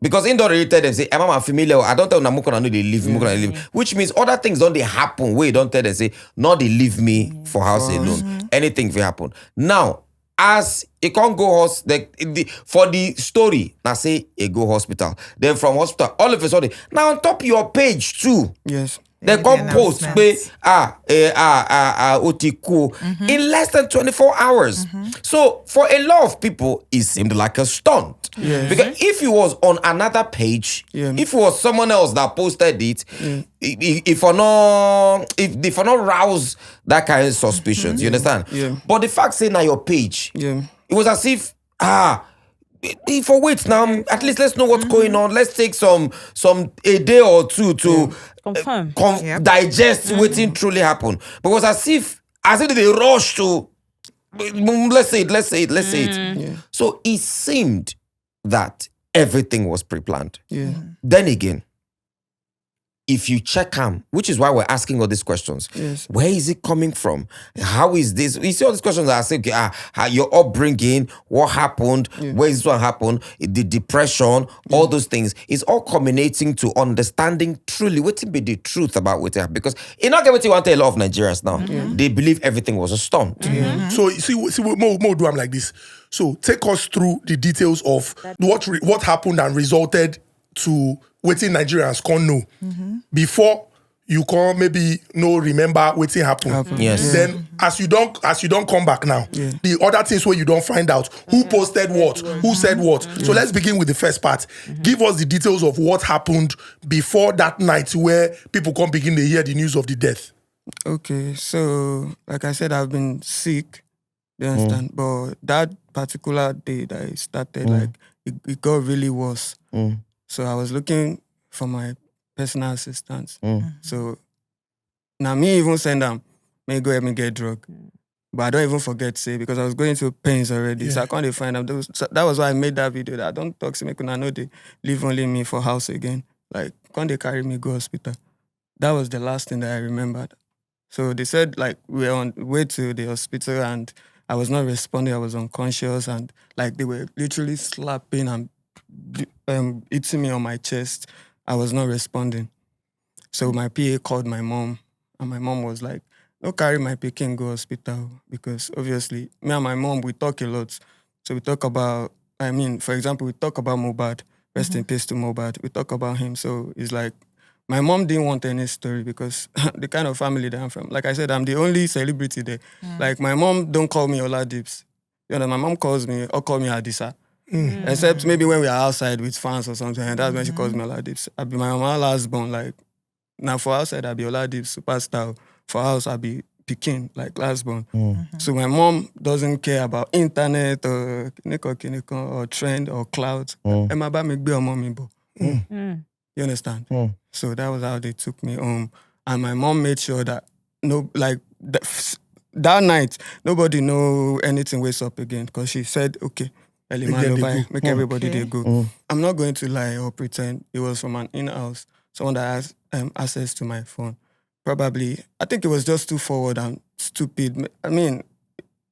because in the related them say, "I'm familiar. I don't tell them I know they leave me, which means other things don't they happen. We don't tell them say, "No, they leave me for house alone." Anything will happen. Now, as it can't go for the story, now say it go hospital. Then from hospital, all of a sudden, now on top of your page too. Yes. They come post Otiko in less than 24 hours. So for a lot of people, it seemed like a stunt. Because if it was on another page, if it was someone else that posted it, if for not rouse that kind of suspicions, you understand? But the fact saying on your page, it was as if for wait now, at least let's know what's going on. Let's take some a day or two to confirm, digest what's truly happened. But it was as if they rushed to let's say it. So it seemed that everything was pre-planned. Then again, if you check them, which is why we're asking all these questions, where is it coming from? How is this? You see all these questions that I say, how your upbringing, what happened, where is this one happened, the depression, all those things, is all culminating to understanding truly what be the truth about what happened. Because in not what you want to tell a lot of Nigerians now, they believe everything was a stunt. So see, more do I'm like this. So take us through the details of what happened and resulted to waiting Nigerians can't know. before you come maybe no remember wetin happen. Yes. Then as you don't come back now, the other things where you don't find out who posted what, who said what. So let's begin with the first part. Give us the details of what happened before that night where people come begin to hear the news of the death. Okay, so like I said, I've been sick. You understand? But that particular day that it started, like it got really worse. So I was looking for my personal assistance. So now me even send them, may go help me get drug. But I don't even forget to say because I was going through pains already. So I can't find them. That was why I made that video that I don't talk to me because I know they leave only me for house again. Like, can't they carry me go hospital? That was the last thing that I remembered. So they said like we were on way to the hospital and I was not responding. I was unconscious and like they were literally slapping and hitting me on my chest. I was not responding. So my PA called my mom and my mom was like, don't carry my pikin go hospital because obviously me and my mom, we talk a lot. So we talk about, for example, we talk about Mohbad, rest in peace to Mohbad. We talk about him. So it's like, my mom didn't want any story because the kind of family that I'm from. Like I said, I'm the only celebrity there. Like my mom don't call me Oladips. You know, my mom calls me or call me Adisa. Except maybe when we are outside with fans or something, and that's when she calls me Oladips. I be my mama last born, like now for outside I be Oladips, superstar. For house I be Pekin, like last born. So my mom doesn't care about internet or kiniko or trend or clout. You understand? So that was how they took me home. And my mom made sure that that night, nobody know anything wakes up again. Because she said, okay, make everybody they go. I'm not going to lie or pretend it was from an in-house. Someone that has access to my phone. Probably, I think it was just too forward and stupid.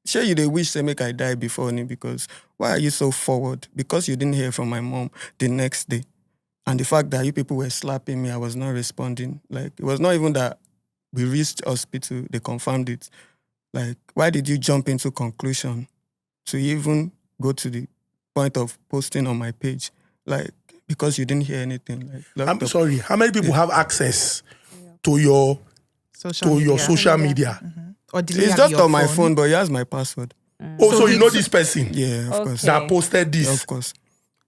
Sure you they wish they make I die before me because why are you so forward? Because you didn't hear from my mom the next day. And the fact that you people were slapping me, I was not responding. Like, it was not even that we reached hospital, they confirmed it. Like, why did you jump into conclusion to even go to the point of posting on my page? Like, because you didn't hear anything. Like, I'm sorry, how many people have access to your social media? Or do you it's have just your on my phone, but he has my password. So you know this person? Yeah, of course. That posted this? Of course.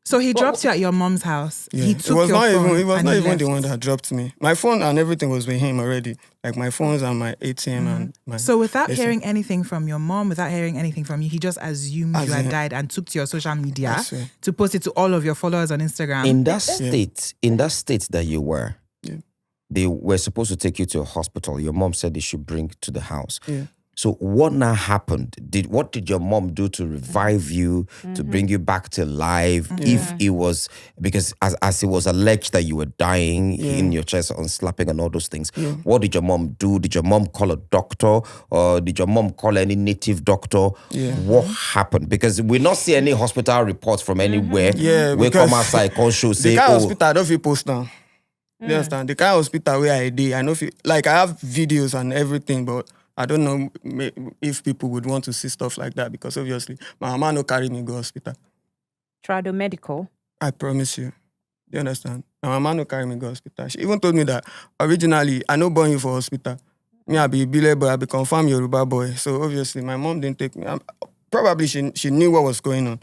So he dropped you at your mom's house. Yeah. He It took was your not phone even. It was and not he even left. the one that dropped me. My phone and everything was with him already. Like my phones and my ATM and my. So without hearing anything from your mom, without hearing anything from you, he just assumed you had died and took to your social media to post it to all of your followers on Instagram. In that state that you were, they were supposed to take you to a hospital. Your mom said they should bring to the house. Yeah. So what now happened? What did your mom do to revive you, to bring you back to life? If it was, because as it was alleged that you were dying in your chest on slapping and all those things, what did your mom do? Did your mom call a doctor or did your mom call any native doctor? What happened? Because we not see any hospital reports from anywhere. We come outside, can't show say, the kind of hospital I don't feel post now. You understand? The kind of hospital where I did, I know like I have videos and everything, but I don't know if people would want to see stuff like that because obviously my mama no carry me go hospital. Trado Medical. I promise you. Do you understand? My mama no carry me go hospital. She even told me that originally I no born you for hospital. Me I be Bile boy, I be confirmed Yoruba boy. So obviously my mom didn't take me. Probably she knew what was going on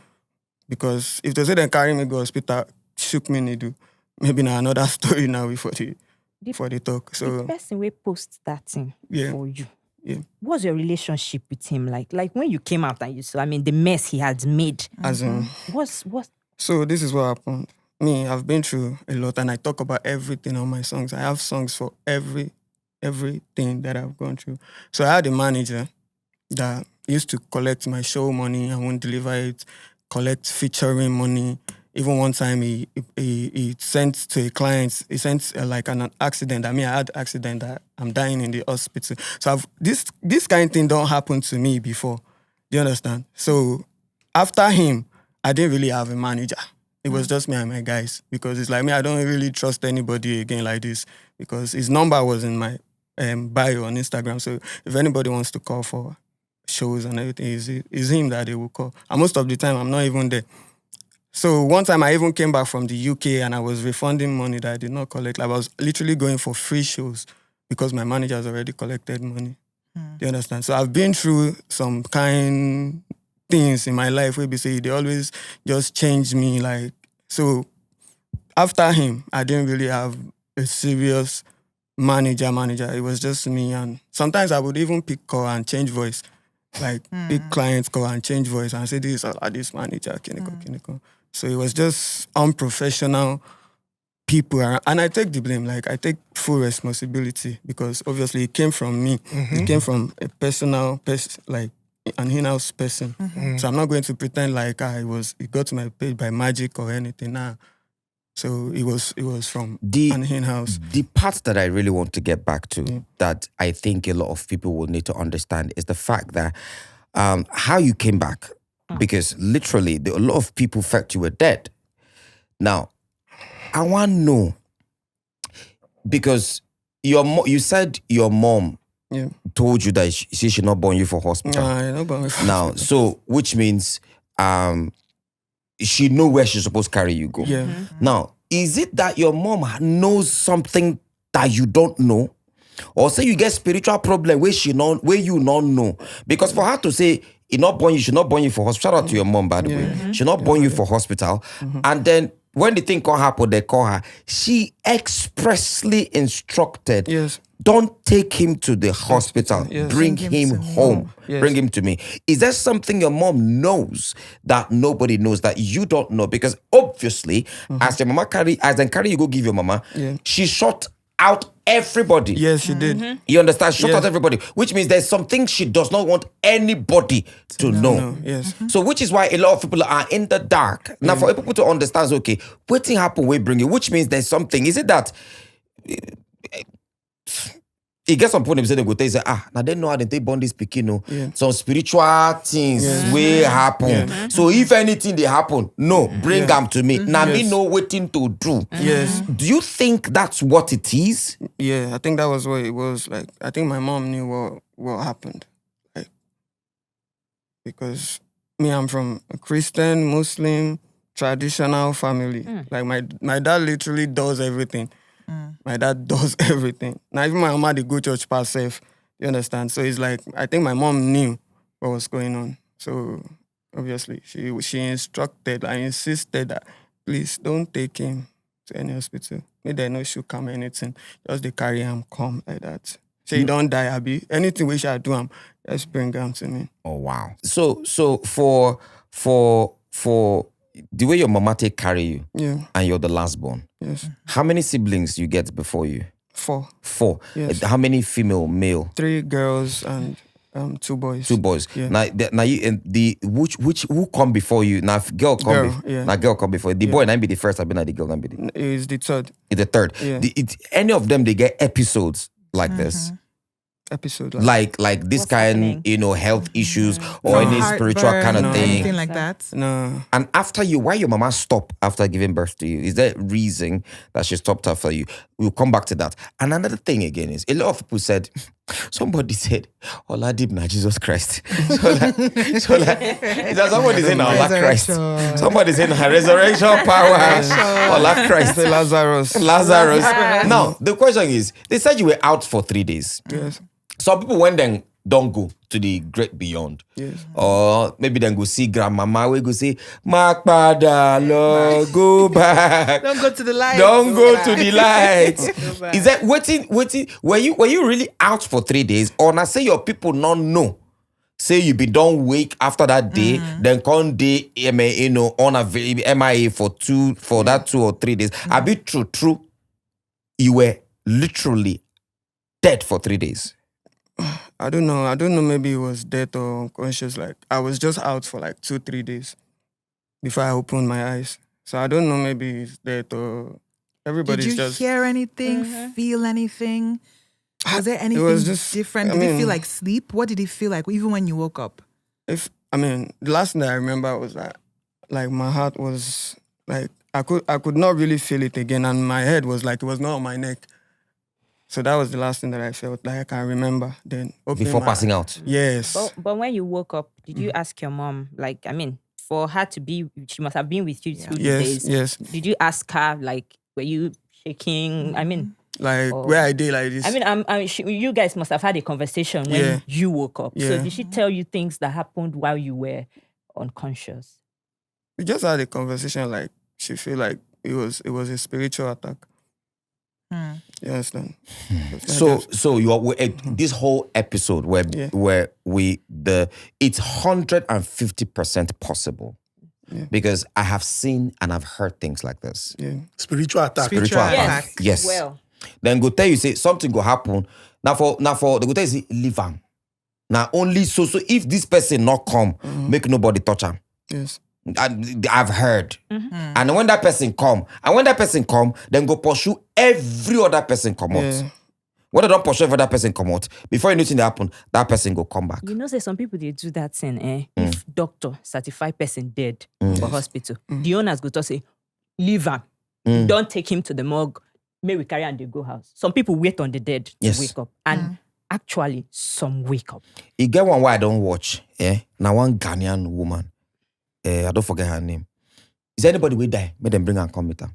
because if they say they carry me go hospital, shook me Nedu. Maybe now another story now before the talk. So the person will post that thing for you. Yeah. What's your relationship with him like? Like when you came out and you saw, the mess he had made. As in, What? So this is what happened. Me, I've been through a lot and I talk about everything on my songs. I have songs for everything that I've gone through. So I had a manager that used to collect my show money. I won't deliver it, collect featuring money. Even one time he sent to a client, he sent like an accident. I had accident that I'm dying in the hospital. So this kind of thing don't happen to me before. Do you understand? So after him, I didn't really have a manager. It was just me and my guys because it's like me, I don't really trust anybody again like this because his number was in my bio on Instagram. So if anybody wants to call for shows and everything, it's him that they will call. And most of the time, I'm not even there. So one time I even came back from the UK and I was refunding money that I did not collect. Like I was literally going for free shows because my manager has already collected money. Do you understand? So I've been through some kind things in my life where they always just change me. Like, so after him, I didn't really have a serious manager. It was just me. And sometimes I would even pick call and change voice. Like big clients call and change voice and say, this is this manager, Kiniko. So it was just unprofessional people. And I take the blame. Like I take full responsibility because obviously it came from me. It came from a personal, like an in-house person. So I'm not going to pretend like it got to my page by magic or anything. Nah. So it was from an in-house. The part that I really want to get back to that I think a lot of people will need to understand is the fact that how you came back. Because literally, a lot of people felt you were dead. Now, I want to know, because you said your mom told you that she should not born you for hospital. Not born me for now, so which means she know where she's supposed to carry you go. Yeah. Now, is it that your mom knows something that you don't know? Or say you get spiritual problem where you not know? Because for her to say, she should not born you for hospital. Shout out to your mom, by the way. She not born you for hospital. And then when the thing can happen, they call her. She expressly instructed, don't take him to the hospital. Bring him home. Bring him to me. Is there something your mom knows that nobody knows that you don't know? Because obviously, as your mama carry you go give your mama, she shot out everybody. Yes, she did. You understand? Shut out everybody. Which means there's something she does not want anybody to know. Yes. So which is why a lot of people are in the dark. Now for people to understand, okay, what thing happen we bring you, which means there's something. Is it that he gets some point and they go tell you, now they know how they born this pikin. Some spiritual things will happen. So if anything they happen, bring them to me. Now me know waiting to do. Yes. Do you think that's what it is? Yeah, I think that was what it was. Like, I think my mom knew what happened. Like, because I'm from a Christian, Muslim, traditional family. Like my dad literally does everything. My dad does everything. Now even my mama, they go church per self. You understand? So it's like, I think my mom knew what was going on. So obviously she instructed, I insisted that please don't take him to any hospital. Maybe there no should come anything. Just they carry him come like that. So he don't die, Abi. Anything we shall do him, just bring him to me. Oh wow. So for the way your mama take carry you, and you're the last born. Yes. How many siblings you get before you? 4. 4. Yes. How many female, male? 3 girls and 2 boys. 2 boys. Yeah. Now you and who come before you? Now if girl come. Now girl come before you. The boy not be the first. I be not the girl. Not be the. It's the third. It's the third. Yeah. Any of them they get episodes like this. Episode like this What's kind, happening? Health issues or From any spiritual kind of heartburn or thing. anything like that. No. And why your mama stopped after giving birth to you? Is there a reason that she stopped after you? We'll come back to that. And another thing again is, a lot of people said, somebody said, Oladips na Jesus Christ. so like, is that somebody saying Allah Christ? Somebody saying resurrection power. Allah Christ. Lazarus. Now, the question is, they said you were out for 3 days. Yes. Some people went then don't go to the great beyond. Yes. Or maybe then go see grandmama. We go say, Mark Pada, Lord, go back. Don't go to the light. Don't go to the light. Is that waiting? Were you really out for 3 days? Or now say your people not know? Say you be done wake after that day, then come day on a MIA for that 2 or 3 days. I be true. You were literally dead for 3 days. I don't know. Maybe it was death or unconscious. Like, I was just out for like 2-3 days before I opened my eyes. So I don't know. Maybe it's death or everybody's Did you just. hear anything? Feel anything? Was there anything just different? Did it feel like sleep? What did it feel like even when you woke up? The last thing that I remember was that, like, my heart was like, I could not really feel it again, and my head was like, it was not on my neck. So that was the last thing that I felt like I can remember. Then Before passing out. Yes. But when you woke up, did you ask your mom, like, for her to be, she must have been with you 2 Yes, days. yes. Did you ask her, like, were you shaking? I mean, Like Oh. where I did like this. I mean, you guys must have had a conversation when Yeah. you woke up. So Yeah. did she tell you things that happened while you were unconscious? We just had a conversation. Like she feel like it was a spiritual attack. You understand? So this whole episode where it's 150% possible. Yeah. Because I have seen and I've heard things like this. Yeah. Spiritual attack. Spiritual attack. Yes. Well, Then go tell you say something go happen. Now for the go tell you say leave am. Now only so if this person not come, make nobody touch him. Yes. I've heard. And when that person come, then go pursue every other person come out. Yeah. When they don't pursue every other person come out, before anything happen, that person go come back. you know, say some people they do that thing. If doctor certified person dead for hospital, the owners go to say, leave him. Don't take him to the morgue. May we carry and they go house. Some people wait on the dead to Yes. wake up, and actually, some wake up. You get one why I don't watch. Now one Ghanaian woman. I don't forget her name. Is there anybody will die? Make them bring her and come with her.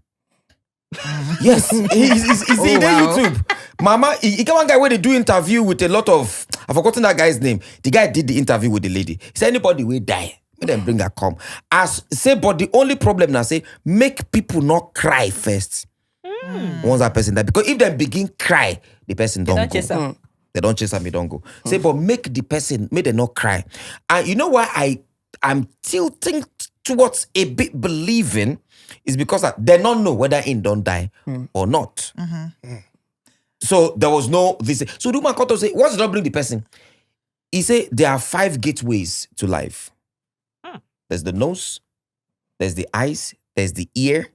Yes, he's in YouTube. Mama, he got one guy where they do interview with a lot of, I've forgotten that guy's name. The guy did the interview with the lady. Is there anybody will die? Make them bring her come. As say, but the only problem now say, make people not cry first. Once that person die. Because if they begin cry, the person don't don't go. chase her. They don't chase me, don't go. Say, but make the person, make them not cry. And you know why I'm tilting towards a bit believing is because they don't know whether in don't die or not. So there was no this. So the woman come to say, once you don't bring the person, he say there are 5 gateways to life. There's the nose, there's the eyes, there's the ear,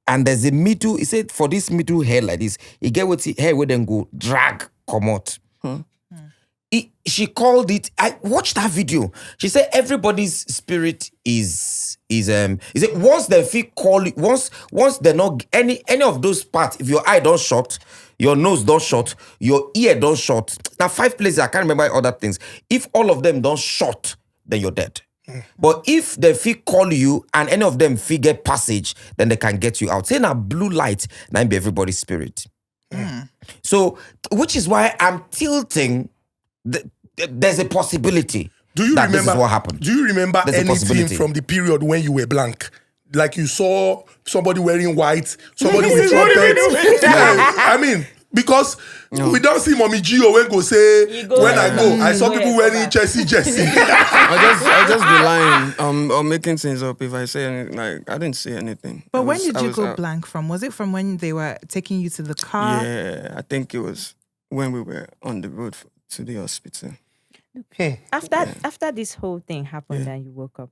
and there's the middle. He said for this middle hair like this, you get what hair where then go drag come out. She called it. I watched that video. She said everybody's spirit is it once they feel call it once they're not any of those parts. If your eye don't shut, your nose don't shut, your ear don't shut. Now 5 places I can't remember other things. If all of them don't shut, then you're dead. But if they feel call you and any of them figure passage, then they can get you out. Say now blue light, now be everybody's spirit. So which is why I'm tilting. There's a possibility that this is what happened. Do you remember There's a anything possibility. from the period when you were blank? Like you saw somebody wearing white, somebody with trumpets. Yeah, I mean, because we don't see Mommy Gio when go say, go when I go, there. I saw people wearing Chelsea jersey. I just be lying or making things up if I say anything. Like I didn't say anything. But I when was- did I you was go out. blank from? Was it from when they were taking you to the car? Yeah, I think it was when we were on the road to the hospital. After this whole thing happened and you woke up,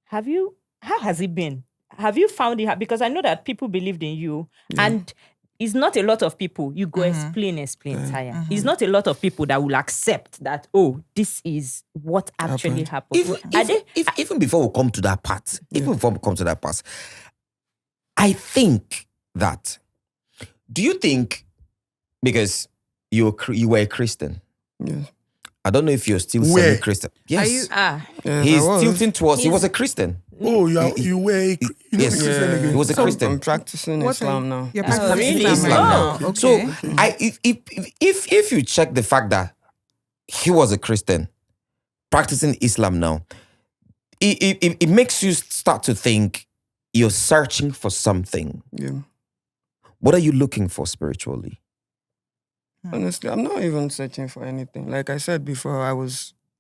how has it been? Have you found it? Because I know that people believed in you, and it's not a lot of people. You go explain, tire. It's not a lot of people that will accept that, oh, this is what actually happened. Even before we come to that part, I think that, do you think, because you were a Christian, Yes. I don't know if you're still Where? semi-Christian. Yes. Yes, He's I was. tilting towards, he was a Christian. Oh, you were a Yes. Christian again. He was a Christian. I'm practicing What are Islam you- now. You're Oh, practicing really? Islam right now. So Okay. if you check the fact that he was a Christian practicing Islam now, it makes you start to think you're searching for something. Yeah. What are you looking for spiritually? Honestly, I'm not even searching for anything. Like I said before, I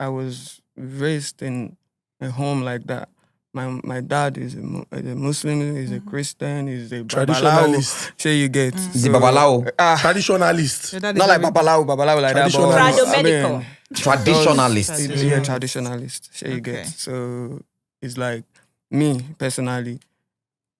was raised in a home like that. My dad is a Muslim, he's a Christian, he's a babalao. Traditionalist. Sure you get. He's a babalao. Traditionalist. Your dad is Not like very- babalao like that. But, Tradomedical. Traditionalist. Yeah, traditionalist. Sure you Okay. get. So it's like me personally.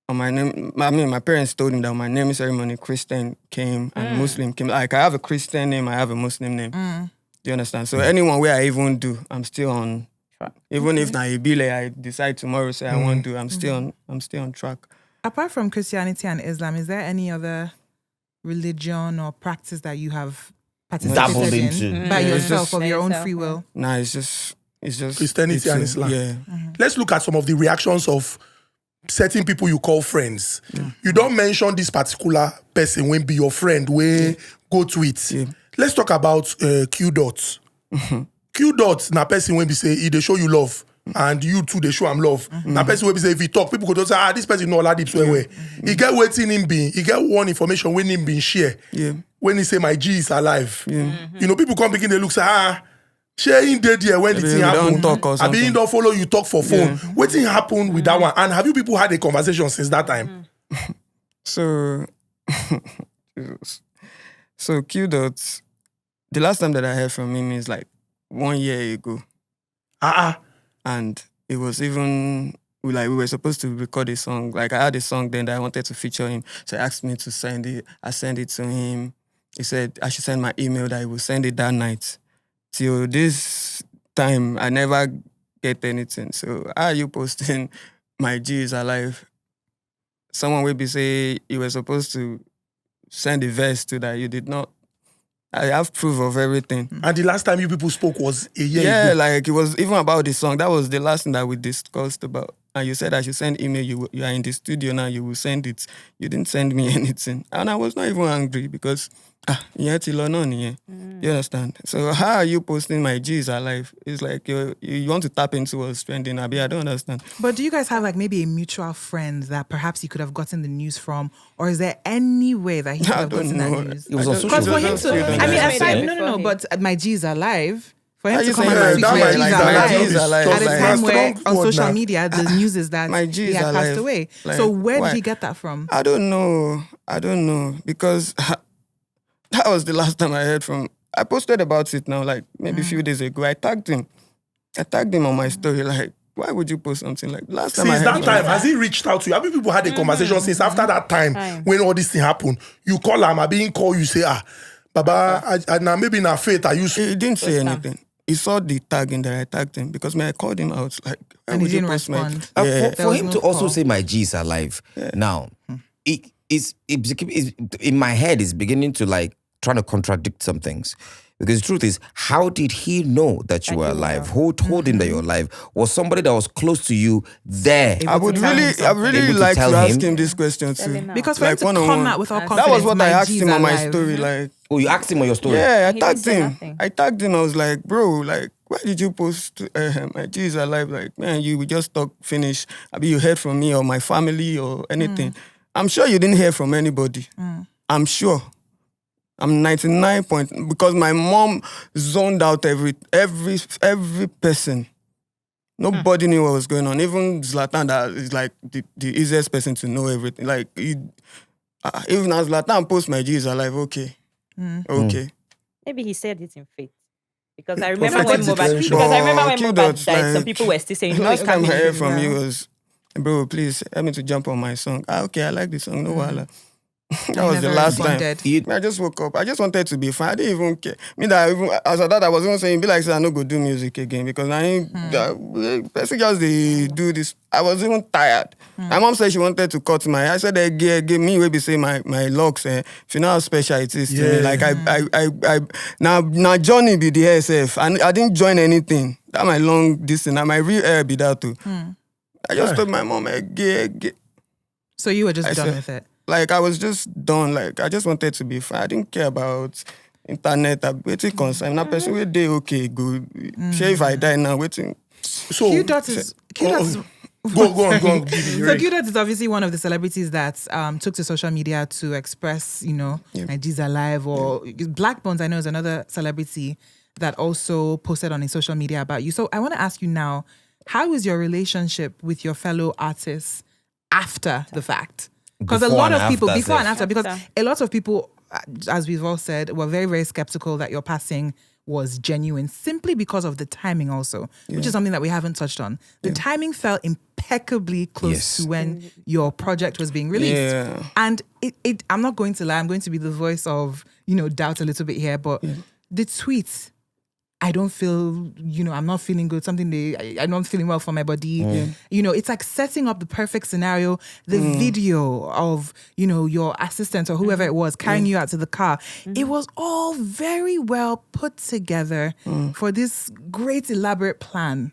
On my name, my parents told him that my naming ceremony, Christian came and Muslim came. Like I have a Christian name, I have a Muslim name. Do you understand? So anyone where I even do, I'm still on. Even if na Ibile, I decide tomorrow say I want to, I'm still on track. Apart from Christianity and Islam, is there any other religion or practice that you have Dabbled participated into. in by Yeah, yourself just- of your own By free will? Nah, it's just It's just Christianity and Islam. Yeah. Let's look at some of the reactions of certain people you call friends. You don't mention this particular person when be your friend, when go to it. Yeah. Let's talk about Q Dot. Q Dot na person when be say they show you love. And you too, they show him love. Na person when be say if he talk, people could just say, this person know Oladips where. He get waiting him being, he get one information when him being share. Yeah. When he say my G is alive. Yeah. You know, people come begin, they look, say, sharing dead here when the Maybe thing we happen. don't talk or I something. mean, don't follow you talk for phone. What thing happened with that one? And have you people had a conversation since that time? So, Jesus. So Q Dot, the last time that I heard from him is like 1 year ago. And it was even, we were supposed to record a song. Like I had a song then that I wanted to feature him. So he asked me to send it. I sent it to him. He said I should send my email that he would send it that night. Till this time, I never get anything. So how are you posting my G is alive? Someone will be say you were supposed to send a verse to that. You did not. I have proof of everything. And the last time you people spoke was a year Yeah, ago. like it was even about the song. That was the last thing that we discussed about. And you said I should send email. You are in the studio now. You will send it. You didn't send me anything. And I was not even angry because you understand? So how are you posting my G is alive? It's like you want to tap into what's trending. I don't understand. But do you guys have like maybe a mutual friend that perhaps you could have gotten the news from? Or is there any way that he could have gotten that news? It was on social Because for him media. to, I mean, Yeah. aside, Yeah. no, but my G is alive. For him Are to you come saying and that tweet my my G G is is alive? alive at a Like, time where strong on word social now. media the news is that My G he is had passed alive. away. Like, So where why? did he get that from? I don't know because that was the last time I heard from. I posted about it now, like maybe a few days ago. I tagged him on my story. Like, why would you post something like last time? Since I that heard time, has he reached out to you? Have you people had a conversation since after that time when all this thing happened? You call him, I being call you, say, Baba, now maybe in faith, I used He didn't say anything. He saw the tagging that I tagged him because I called him out. Like, why And he would you didn't post my- respond. Yeah. There For was him no to also call. say my G is alive now, it is in my head is beginning to like trying to contradict some things. Because the truth is, how did he know that you were alive? Who told him that you're alive? Was somebody that was close to you there? I would tell him really something. Able to like to tell ask him? him this question too. him now. Because for him Like to come one-on-one. out with all That confidence, That was what I my asked G is him on my alive. story. Like, Oh, you asked him on your story? yeah, I He tagged didn't say him. nothing. I tagged him. I was like, bro, like, why did you post my G is alive? Like, man, we just talk, finish. Maybe you heard from me or my family or anything. I'm sure you didn't hear from anybody. I'm sure. I'm 99 because my mom zoned out every person. Nobody knew what was going on. Even Zlatan, that is like the easiest person to know everything. Like, even as Zlatan post my G is alive, okay. Okay. Maybe he said it in faith. Because I Prophetic remember when Mohbad, declaration. because I remember when Q Mohbad dots, died, some like, people were still saying, The no, it last can't time be I heard him. from you was, bro, please help me to jump on my song. Okay, I like the song, no wahala. That was the never last time. responded. I just woke up. I just wanted to be fine. I didn't even care. As a dad, I was even saying, be like, say, I no go do music again because I ain't, person just they do this. I was even tired. My mom said she wanted to cut my hair. I said, give me, maybe say my locks, if you know how special it is to me. Like, now Johnny be the SF. And I didn't join anything. That my long distance. Now my real hair be that too. I just told my mom, So you were just I done said- with it. like, I was just done. Like, I just wanted to be fine. I didn't care about internet. Waiting concern. That person will day okay, good. Sure, if I die now, waiting. So, Q Dot is go on. So Q Dot is obviously one of the celebrities that took to social media to express, my G's alive, or Black Bones, I know, is another celebrity that also posted on his social media about you. So I want to ask you now, how is your relationship with your fellow artists after the fact? Because a Before lot and of people, after, before and Seth. after, because After. a lot of people, as we've all said, were very, very skeptical that your passing was genuine simply because of the timing also, which is something that we haven't touched on. The timing fell impeccably close Yes. to when your project was being released. Yeah. And it I'm not going to lie, I'm going to be the voice of, doubt a little bit here, but the tweets, I don't feel, I'm not feeling good. I'm not feeling well for my body. It's like setting up the perfect scenario. The video of, your assistant or whoever it was carrying you out to the car. It was all very well put together for this great elaborate plan,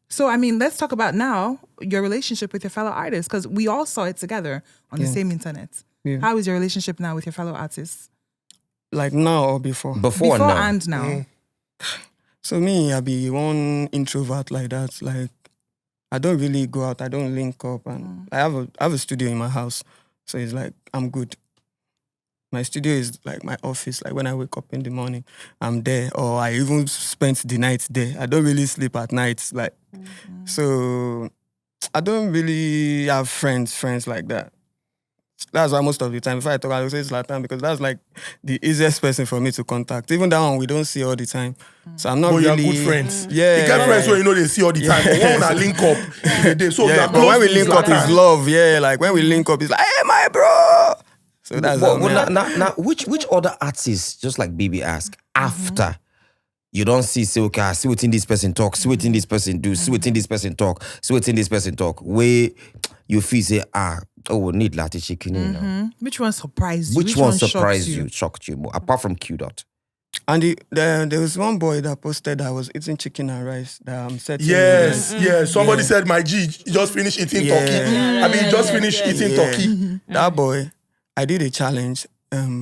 So, let's talk about now your relationship with your fellow artists, because we all saw it together on the same internet. Yeah. How is your relationship now with your fellow artists? Like now or before? Before and now. So me, I be one introvert like that. Like, I don't really go out. I don't link up. And I have a studio in my house. So it's like, I'm good. My studio is like my office. Like when I wake up in the morning, I'm there. Or I even spent the night there. I don't really sleep at night. Like, so I don't really have friends like that. That's why most of the time, if I talk, I will say Zlatan, because that's like the easiest person for me to contact. Even that one, we don't see all the time. So I'm not But really... you are good friends. Yeah. You get friends where they see all the time. But when I link up in the day, so you are but when we close link to up, Zlatan. it's love. Yeah, like when we link up, it's like, hey, my bro! So that's how now, which other artists, just like Baby asked, after you don't see see what in this person talk, see what in this person do, see what in this person talk, see what in this person talk, where you feel say, need latte chicken, Which one surprised you? Which one surprised you, shocked you more, apart from Q Dot? And there was one boy that posted that I was eating chicken and rice that I'm setting. Yes. Somebody said, my G, just finished eating turkey. Just finished eating turkey. That boy, I did a challenge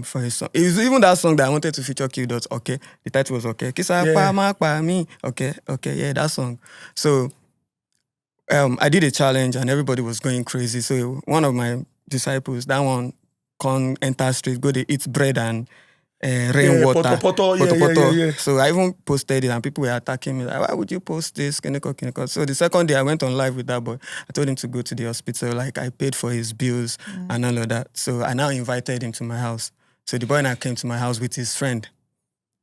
for his song. It was even that song that I wanted to feature Q Dot. Okay, the title was okay. Kisa pa me. Okay, that song. So I did a challenge and everybody was going crazy. So one of my disciples, that one, can't enter street, go to eat bread and rainwater. Poto. So I even posted it and people were attacking me. Like, why would you post this? Kiniko. So the second day I went on live with that boy. I told him to go to the hospital. Like I paid for his bills and all of that. So I now invited him to my house. So the boy now came to my house with his friend.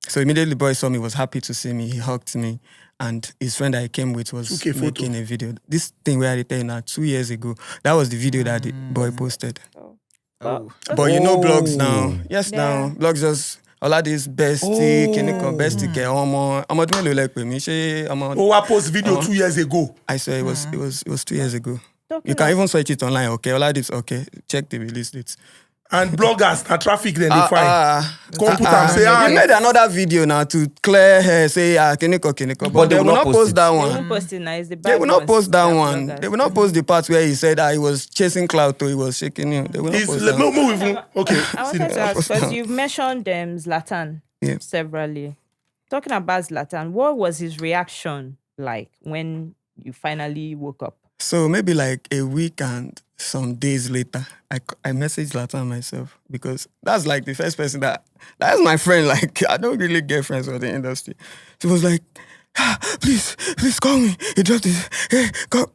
So immediately the boy saw me, was happy to see me. He hugged me. And his friend that I came with was making a video. This thing where I tell you now, 2 years ago, that was the video that the boy posted. But you know blogs now. Yes, now. Blogs just... Oladips bestie, Kiniko bestie, I post video 2 years ago. I saw it was 2 years ago. You can even search it online. Okay, Oladips. Okay, check the release dates. And bloggers, traffic then they find. Come put and say, you made another video now to clear hair, say Kiniko. But they will not post that one. They won't post it now. It's the bad They will not ones, post that the one. bloggers. They will not post the part where he said he was chasing Clout or he was shaking him. They will not post that. Okay. I wanted to ask, because you've mentioned Zlatan severally. Talking about Zlatan, what was his reaction like when you finally woke up? So maybe like a week and some days later, I messaged Zlatan myself, because that's like the first person that's my friend. Like, I don't really get friends with the industry. She was like, please call me. He dropped his, hey, call.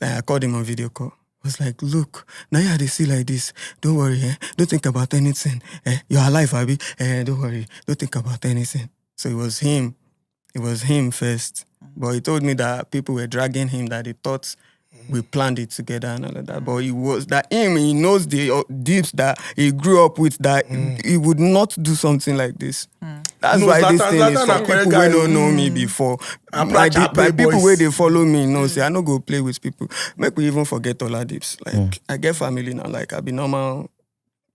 I called him on video call. I was like, look, now you had to see like this. Don't worry, don't think about anything. You're alive, Abby. Don't worry, don't think about anything. So it was him. It was him first. But he told me that people were dragging him, that they thought we planned it together and all of that. But he knows the deeps that he grew up with, that he would not do something like this. That's why this thing is for people who don't know me before. My people where they follow me know, say I no go play with people. Make we even forget Oladips. Like I get family now. Like I be normal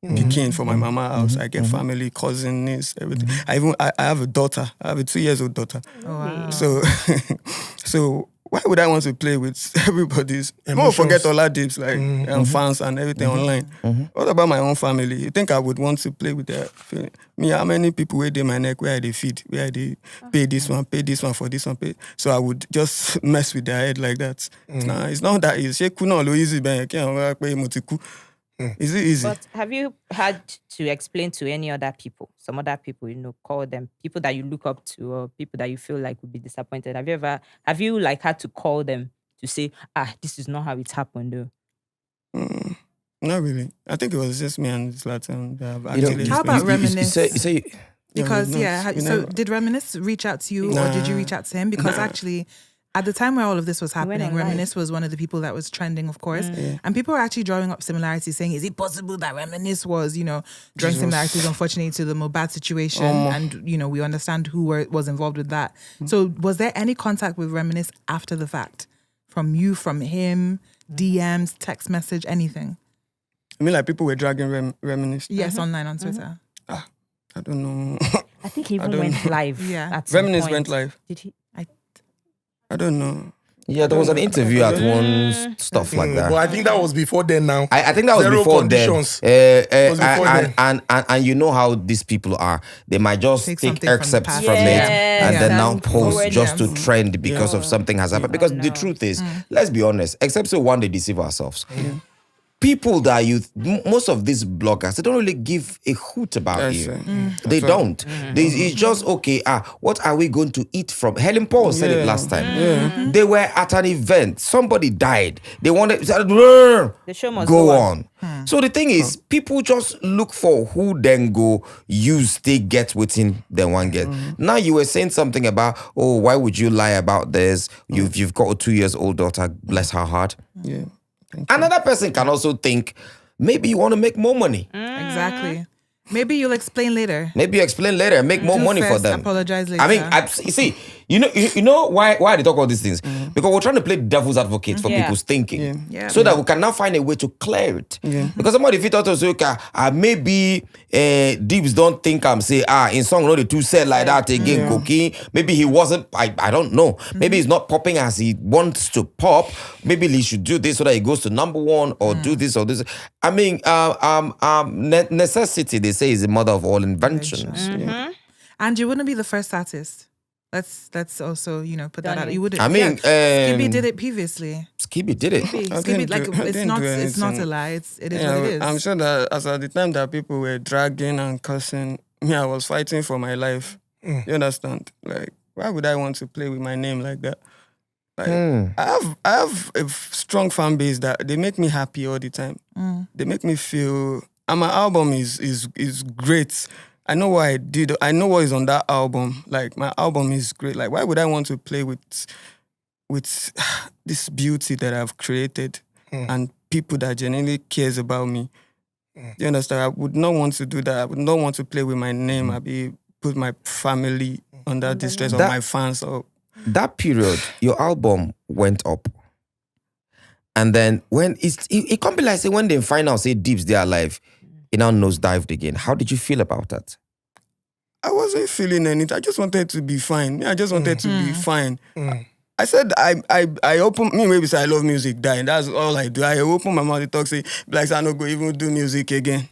picking for my mama house. I get family, cousin, niece, everything. I have a daughter. I have a 2-year-old daughter. Wow. So why would I want to play with everybody's? Don't forget Oladips, like fans and everything online. What about my own family? You think I would want to play with their feeling? Me, how many people wear my neck, where they feed, where they pay this one for this one, pay. So I would just mess with their head like that. Nah, it's not that easy. Is it easy? But have you had to explain to any other people, some other people, call them people that you look up to or people that you feel like would be disappointed? Have you like had to call them to say, this is not how it happened though? Not really. I think it was just me and Zlatan. How about Reminisce? You say Because, so did Reminisce reach out to you or did you reach out to him? Because actually, at the time where all of this was went happening, on live. Reminisce was one of the people that was trending, of course. And people were actually drawing up similarities, saying, is it possible that Reminisce was, drawing similarities, unfortunately, to the Mohbad situation? And, we understand who was involved with that. So was there any contact with Reminisce after the fact? From you, from him, DMs, text message, anything? I mean, like people were dragging Reminisce. Yes, online on Twitter. I don't know. I think he even went live. Yeah. At some Reminisce point. went live. Did he? I don't know. Yeah, there was an interview at one, stuff like that. But I think that was before then now. I think that was Zero before conditions. then. Was before then. And you know how these people are. They might just Take take something from the excerpts past. from it and Yes, then now and post forward just to them. trend because of something has happened. Because the no. truth is, let's be honest, except so one day deceive ourselves. People that most of these bloggers, they don't really give a hoot about That's you. it. They don't. It's just, okay, what are we going to eat from? Helen Paul said it last time. They were at an event. Somebody died. They wanted, The show must go go on. So the thing is, people just look for who then go use, they get within the one get. Now you were saying something about, why would you lie about this? You've got a 2-year-old daughter, bless her heart. Yeah. Another person can also think, maybe you want to make more money. Exactly. Maybe you'll explain later. Maybe you explain later and make more Do money for first, them. apologize later. I mean, you see, you know why they talk about these things? Because we're trying to play devil's advocate for Yeah. people's thinking. Yeah. So that we can now find a way to clear it. Because somebody if you thought to say, okay, maybe Deeps don't think I'm say, in song no the two said like that again, cookie. Maybe he wasn't, I don't know. Maybe he's not popping as he wants to pop. Maybe he should do this so that he goes to number one or do this or this. I mean, necessity, they say, is the mother of all inventions. And you wouldn't be the first artist. Let's also, put that Done out. it. You wouldn't. I mean, Skibby did it previously. Skibby did it. Skibby, like, I it's didn't not do it's not a anything. lie. It is what it is. I'm sure that as at the time that people were dragging and cussing, me, I was fighting for my life. You understand? Like, why would I want to play with my name like that? Like, I have a strong fan base that they make me happy all the time. They make me feel. And my album is great. I know what I did. I know what is on that album. Like, my album is great. Like, why would I want to play with this beauty that I've created and people that genuinely cares about me? You understand? I would not want to do that. I would not want to play with my name. I'd be put my family under distress or my fans. Or That period, your album went up. And then when it can't be like, say, when they find out, say, Deeps, they are alive, it now nosedived again. How did you feel about that? I wasn't feeling anything. I just wanted to be fine. I just wanted to be fine. I said I open me maybe say I love music, dying. That's all I do. I open my mouth to talk, say, like I not go even do music again.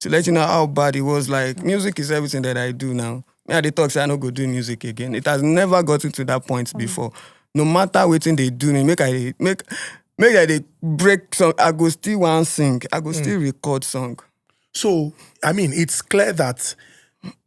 To let you know how bad it was. Like, music is everything that I do now. Me I dey talk, say I not go do music again. It has never gotten to that point before. No matter what they do me, make I they break song. I go still want sing. I go still record song. So, I mean, it's clear that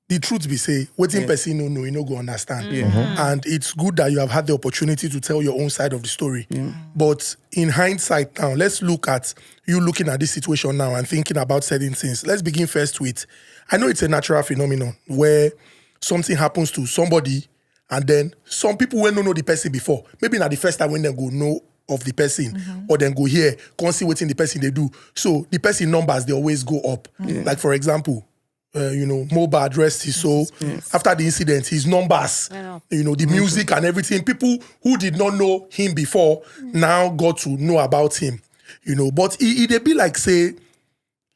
the truth be say, waiting person no know, you no go understand. And it's good that you have had the opportunity to tell your own side of the story. But in hindsight now, let's look at you looking at this situation now and thinking about certain things. Let's begin first with, I know it's a natural phenomenon where something happens to somebody and then some people will not know the person before. Maybe not the first time when they go know of the person or then go here, can't see what the person they do. So the person numbers, they always go up. Like for example, Mohbad rest his soul. After the incident, his numbers, the music and everything, people who did not know him before now got to know about him. But it'd be like, say,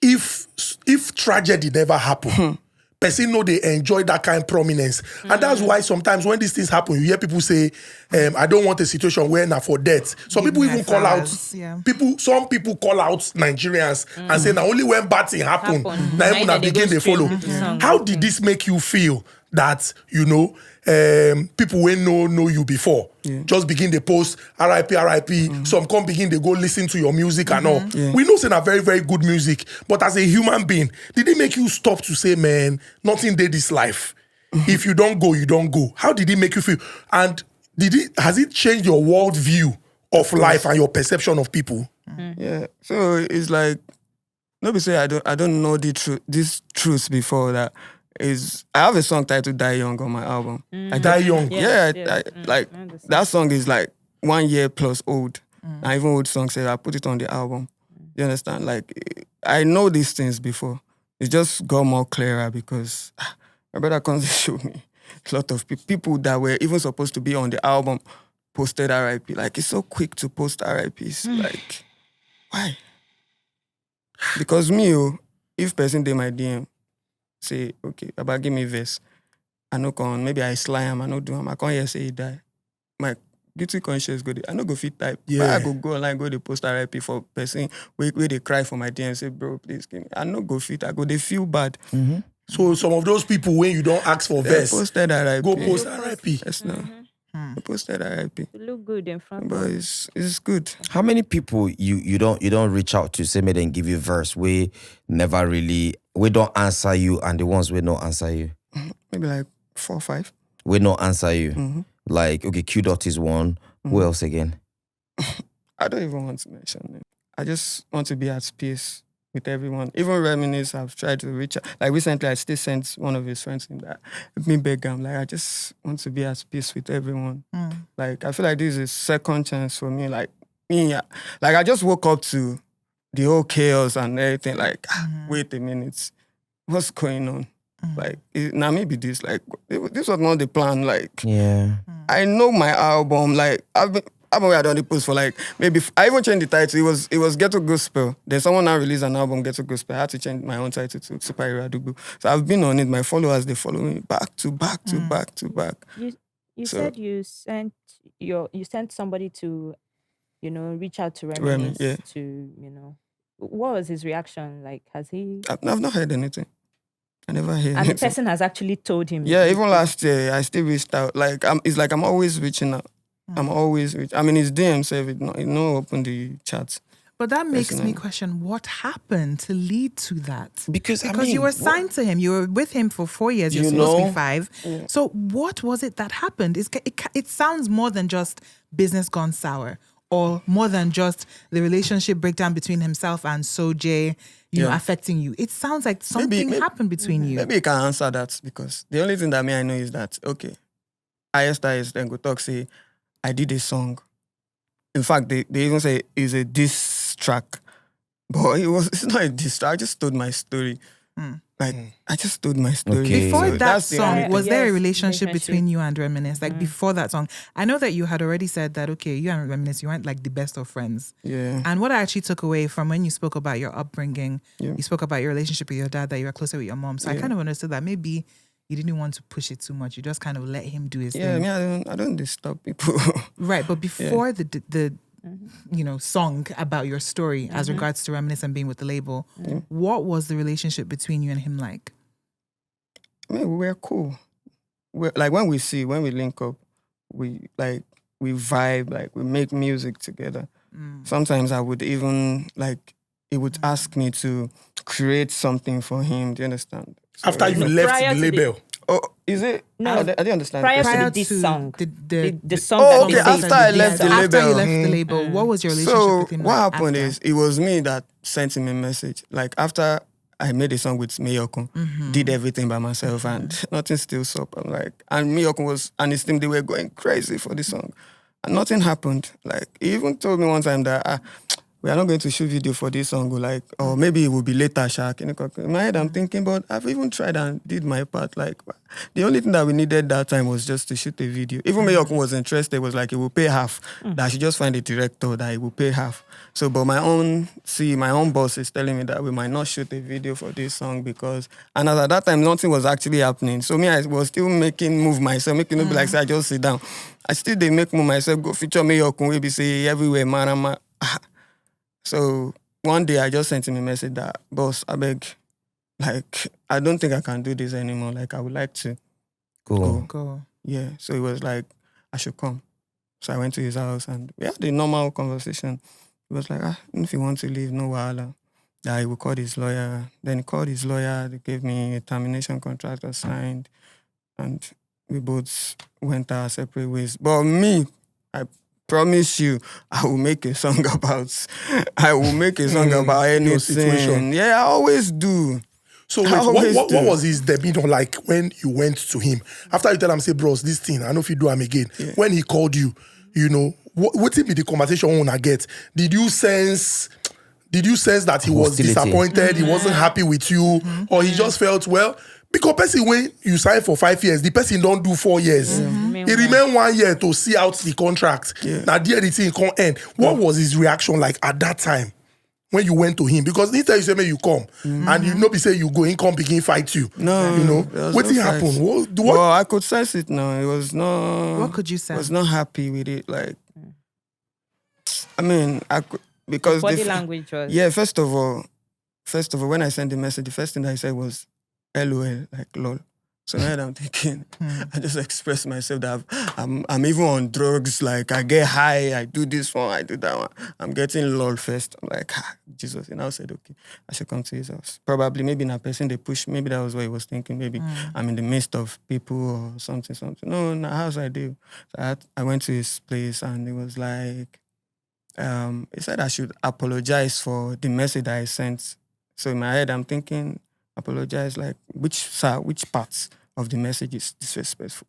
if tragedy never happened, person know they enjoy that kind of prominence. And that's why sometimes when these things happen, you hear people say, I don't want a situation where now for death. Some Give people me even my call out, flowers, yeah. some people call out Nigerians and say, now only when bad thing happen, now even Now they begin go they follow. stream the song. How did this make you feel that, people will know you before? Just begin the post, RIP. Some come begin, they go listen to your music and all. We know it's a very, very good music, but as a human being, did it make you stop to say, man, nothing did this life? If you don't go, you don't go. How did it make you feel? And has it changed your worldview of life and your perception of people? Yeah. So it's like, nobody say I don't know these truths before that. I have a song titled Die Young on my album. I Die Young. like I understand. that song is like 1 year plus old. And even old songs say I put it on the album. You understand? Like I know these things before. It just got more clearer because my brother comes to show me a lot of people that were even supposed to be on the album posted RIP. Like it's so quick to post RIPs. Like why? Because me, if person dey my DM say, okay, Baba give me verse, I no come, maybe I sly him, I no do him, I can't hear say he die. My guilty conscience go there. I no go fit type. Yeah. I go online, go the post RIP for person where they cry for my DM, say, bro, please give me. I no go fit. I go, they feel bad. So some of those people, when you don't ask for They verse, posted RIP. go post RIP. Yes, no. They posted RIP. You look good in front But of it's good. How many people you don't reach out to say may then give you verse we never really we don't answer you and the ones we don't answer you? Maybe like 4 or 5. We don't answer you. Like okay, Q dot is one. Who else again? I don't even want to mention it. I just want to be at peace with everyone. Even Reminisce, I've tried to reach out. Like recently, I still sent one of his friends in that. Me beg him. Like I just want to be at peace with everyone. Like I feel like this is a second chance for me. Like me, like I just woke up to the whole chaos and everything. Like wait a minute, what's going on? Like now maybe this. Like this was not the plan. Like Yeah. I know my album. Like I've been done the post for like maybe I even changed the title. It was Ghetto Gospel. Then someone now released an album Ghetto Gospel. I had to change my own title to Superhero Adubu. So I've been on it. My followers they follow me back to back to back to back. You So- said you sent somebody to, reach out to Remy, Reminisce yeah. to, what was his reaction? Like, has he? I've not heard anything. I never heard And the anything. person has actually told him. Yeah, even last year I still reached out. Like it's like I'm always reaching out. I'm always reaching. I mean, his DM said it no open the chat. But that makes me Personally. question what happened to lead to that. Because You were signed to him. You were with him for 4 years. You're You supposed to know? be 5. So what was it that happened? It sounds more than just business gone sour, or more than just the relationship breakdown between himself and Soj, affecting you. It sounds like something Maybe- happened between you. Maybe you can answer that because the only thing that I know is that okay, highest then go talk say I did a song. In fact, they even say it's a diss track, but it's not a diss track. I just told my story. I just told my story. Okay. Before So that that's the only song, was thing. there a Yes, relationship relationship. between you and Reminisce? Like before that song, I know that you had already said that, okay, you and Reminisce, you weren't like the best of friends. Yeah. And what I actually took away from when you spoke about your upbringing, Yeah. you spoke about your relationship with your dad, that you were closer with your mom. So I kind of understood that maybe you didn't want to push it too much. You just kind of let him do his Yeah, thing. I don't disturb people. Right. But before the song about your story as regards to Reminisce and being with the label, what was the relationship between you and him like? I mean, we were cool. Like when we link up, we vibe, like we make music together. Sometimes I would even he would ask me to create something for him. Do you understand? So, After you No, left prior the to the- label. oh, is it? No. I didn't understand. Prior the to question. this song, the the song Oh, that okay, they after said- I left the after you label. left the label, what was your relationship So with him what like happened after? is it was me that sent him a message. Like after I made a song with Miyokun, did everything by myself and nothing still up. I'm like, and Miyokun and his team, they were going crazy for the song. And nothing happened. Like he even told me one time that we are not going to shoot video for this song, or maybe it will be later, Shark. In my head, I'm thinking, but I've even tried and did my part. Like, the only thing that we needed that time was just to shoot a video. Even Miyokun was interested, was like, he will pay half. That she just find a director that he will pay half. So, but my own boss is telling me that we might not shoot a video for this song because, and at that time, nothing was actually happening. So me, I was still making move myself, making it be like, say, I just sit down. I still did make move myself, go feature Miyokun, we be say everywhere, marama. So one day I just sent him a message that, boss, I beg, like, I don't think I can do this anymore. Like, I would like to Cool. Go. Yeah. So it was like, I should come. So I went to his house and we had a normal conversation. He was like, if you want to leave, no wahala. That he would call his lawyer. Then he called his lawyer. They gave me a termination contract I signed. And we both went our separate ways. But me, I promise you, I will make a song about anything. situation. Yeah, I always do. So wait, what was his demeanor like when you went to him? After you tell him, say, bros, this thing, I know if you do him again. Yeah. When he called you, you know, what be the conversation you wanna get? Did you sense that he was disappointed, he wasn't happy with you, or he just felt, well, because person when you sign for 5 years, the person don't do 4 years. He remain 1 year to see out the contract. Yeah. Now the thing can't end. What was his reaction like at that time when you went to him? Because he tell you say, "May you come," and you know, be say you go in, come begin fight you. No, you know what did happen? What? Well, I could sense it now. It was not. What could you say? I was not happy with it. Like, I mean, I could because body language was. Yeah, first of all, when I sent the message, the first thing I said was LOL, like lol. So now I'm thinking, I just express myself that I'm even on drugs. Like I get high, I do this one, I do that one. I'm getting lol first. I'm like, Jesus. And I said, okay, I should come to his house. Probably, maybe in a person they push. Maybe that was what he was thinking. Maybe I'm in the midst of people or something. No, in the house I do. So I went to his place and it was like, he said I should apologize for the message that I sent. So in my head, I'm thinking, apologize, like, which parts of the message is disrespectful?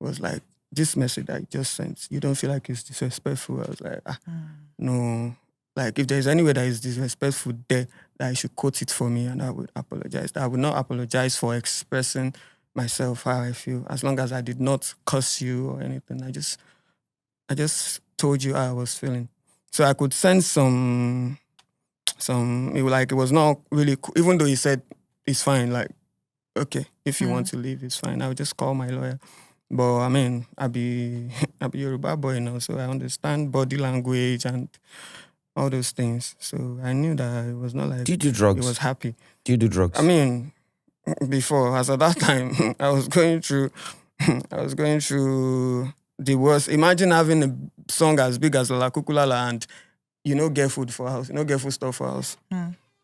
It was like, this message that I just sent, you don't feel like it's disrespectful? I was like, no. Like, if there's any way that is disrespectful there, that I should quote it for me and I would apologize. I would not apologize for expressing myself, how I feel, as long as I did not curse you or anything. I just told you how I was feeling. So I could sense some, it was not really cool, even though he said, it's fine, like, okay, if you want to leave, it's fine. I would just call my lawyer. But I mean, I be Yoruba boy now, so I understand body language and all those things. So I knew that it was not like... Do you do drugs? He was happy. Do you do drugs? I mean, before, as at that time, I was going through the worst. Imagine having a song as big as La Kukulala and you don't get food for house, you don't get food stuff for house.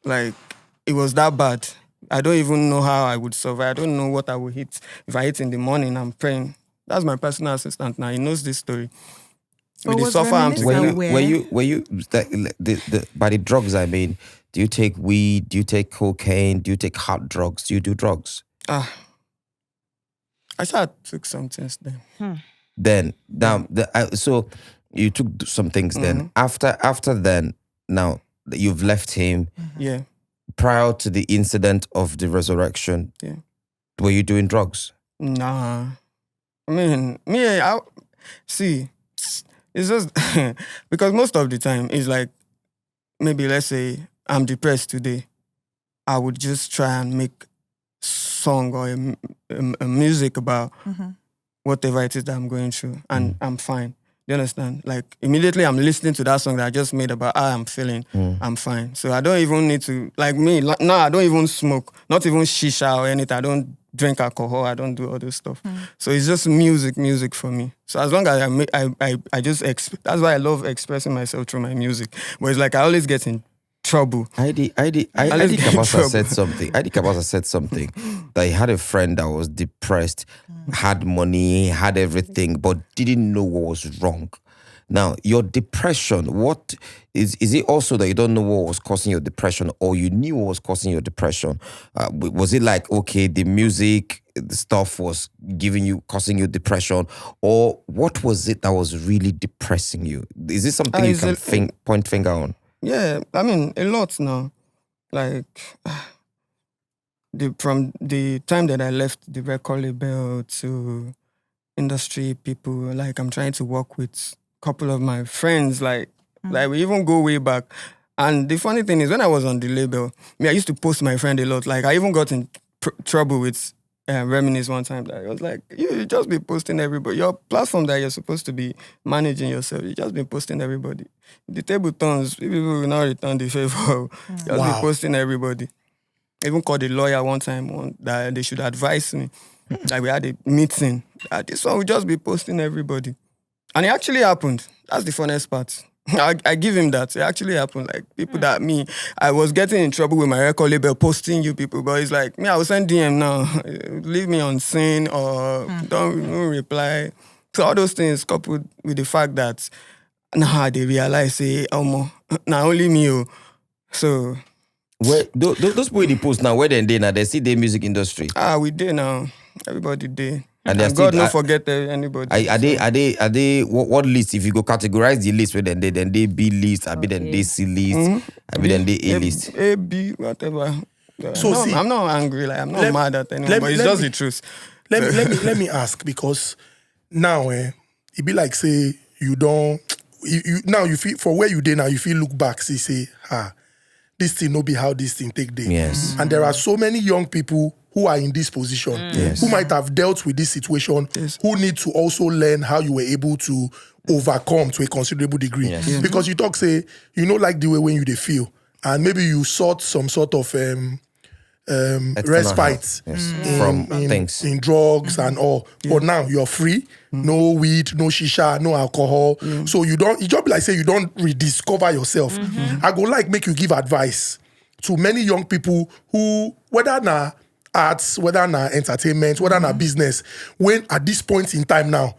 Like, it was that bad. I don't even know how I would survive. I don't know what I would eat. If I eat in the morning, I'm praying. That's my personal assistant now. He knows this story. But with the suffer I'm together. Were you by the drugs, I mean, do you take weed? Do you take cocaine? Do you take hard drugs? Do you do drugs? I took some things then. Then, so you took some things then. After then, now you've left him. Yeah. Prior to the incident of the resurrection, were you doing drugs? Nah. I mean, see, it's just because most of the time it's like, maybe let's say I'm depressed today, I would just try and make song or a music about whatever it is that I'm going through, and I'm fine. You understand? Like, immediately I'm listening to that song that I just made about how I'm feeling, I'm fine. So I don't even need to, like me, now I don't even smoke, not even shisha or anything. I don't drink alcohol, I don't do all this stuff. So it's just music for me. So as long as I just, that's why I love expressing myself through my music. But it's like I always get in trouble. Adi Kabasa said something that he had a friend that was depressed, had money, had everything, but didn't know what was wrong. Now, your depression, what is it also that you don't know what was causing your depression, or you knew what was causing your depression? Was it like, okay, the music, the stuff was causing you depression, or what was it that was really depressing you? Is this something you can point finger on? Yeah, I mean, a lot now. Like, from the time that I left the record label to industry people, like, I'm trying to work with a couple of my friends, like we even go way back. And the funny thing is, when I was on the label, I used to post my friend a lot. Like, I even got in trouble with Reminisce one time. Like, I was like, you just be posting everybody. Your platform that you're supposed to be managing yourself, you just be posting everybody. The table turns, people will not return the favor. Just be posting everybody. I even called a lawyer one time that they should advise me. Like, we had a meeting. This one will just be posting everybody. And it actually happened. That's the funniest part. I give him that. It actually happened. Like, people that I was getting in trouble with my record label posting you people, but it's like, I will send DM now. Leave me on scene or don't reply. So all those things coupled with the fact that now they realize, say, not only me. So Where those people in the post now, where they now, they see the music industry. We did now. Everybody did. And And God don't forget anybody. Are they what list? If you go categorize the list, where then they B list, I be then they C list, I be then they A list. A, B, whatever. So see, I'm not angry, like I'm not mad at anyone, but it's just the truth. Let me ask, because now it be like say you don't now you feel for where you did now, you feel look back, say this thing no be how this thing take day. Yes. And there are so many young people who are in this position, who might have dealt with this situation, who need to also learn how you were able to overcome to a considerable degree. Yes. Because you talk, say, you know, like the way when you they feel, and maybe you sought some sort of respite from things in drugs and all. But now you're free, no weed, no shisha, no alcohol. So you just be like say you don't rediscover yourself. I go like make you give advice to many young people who, whether na arts, whether na entertainment, whether na business, when at this point in time now,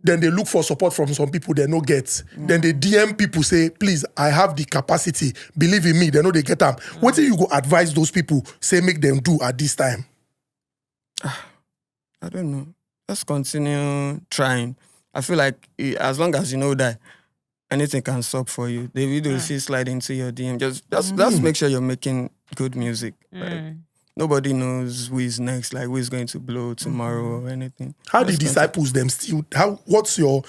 then they look for support from some people they no get. Then they DM people say, please, I have the capacity. Believe in me, they know they get them. What do you go advise those people, say make them do at this time? I don't know. Just continue trying. I feel like as long as you know that anything can stop for you, the video will still slide into your DM. Just make sure you're making good music. Like, nobody knows who is next, like who is going to blow tomorrow or anything. How the disciples them still? What's your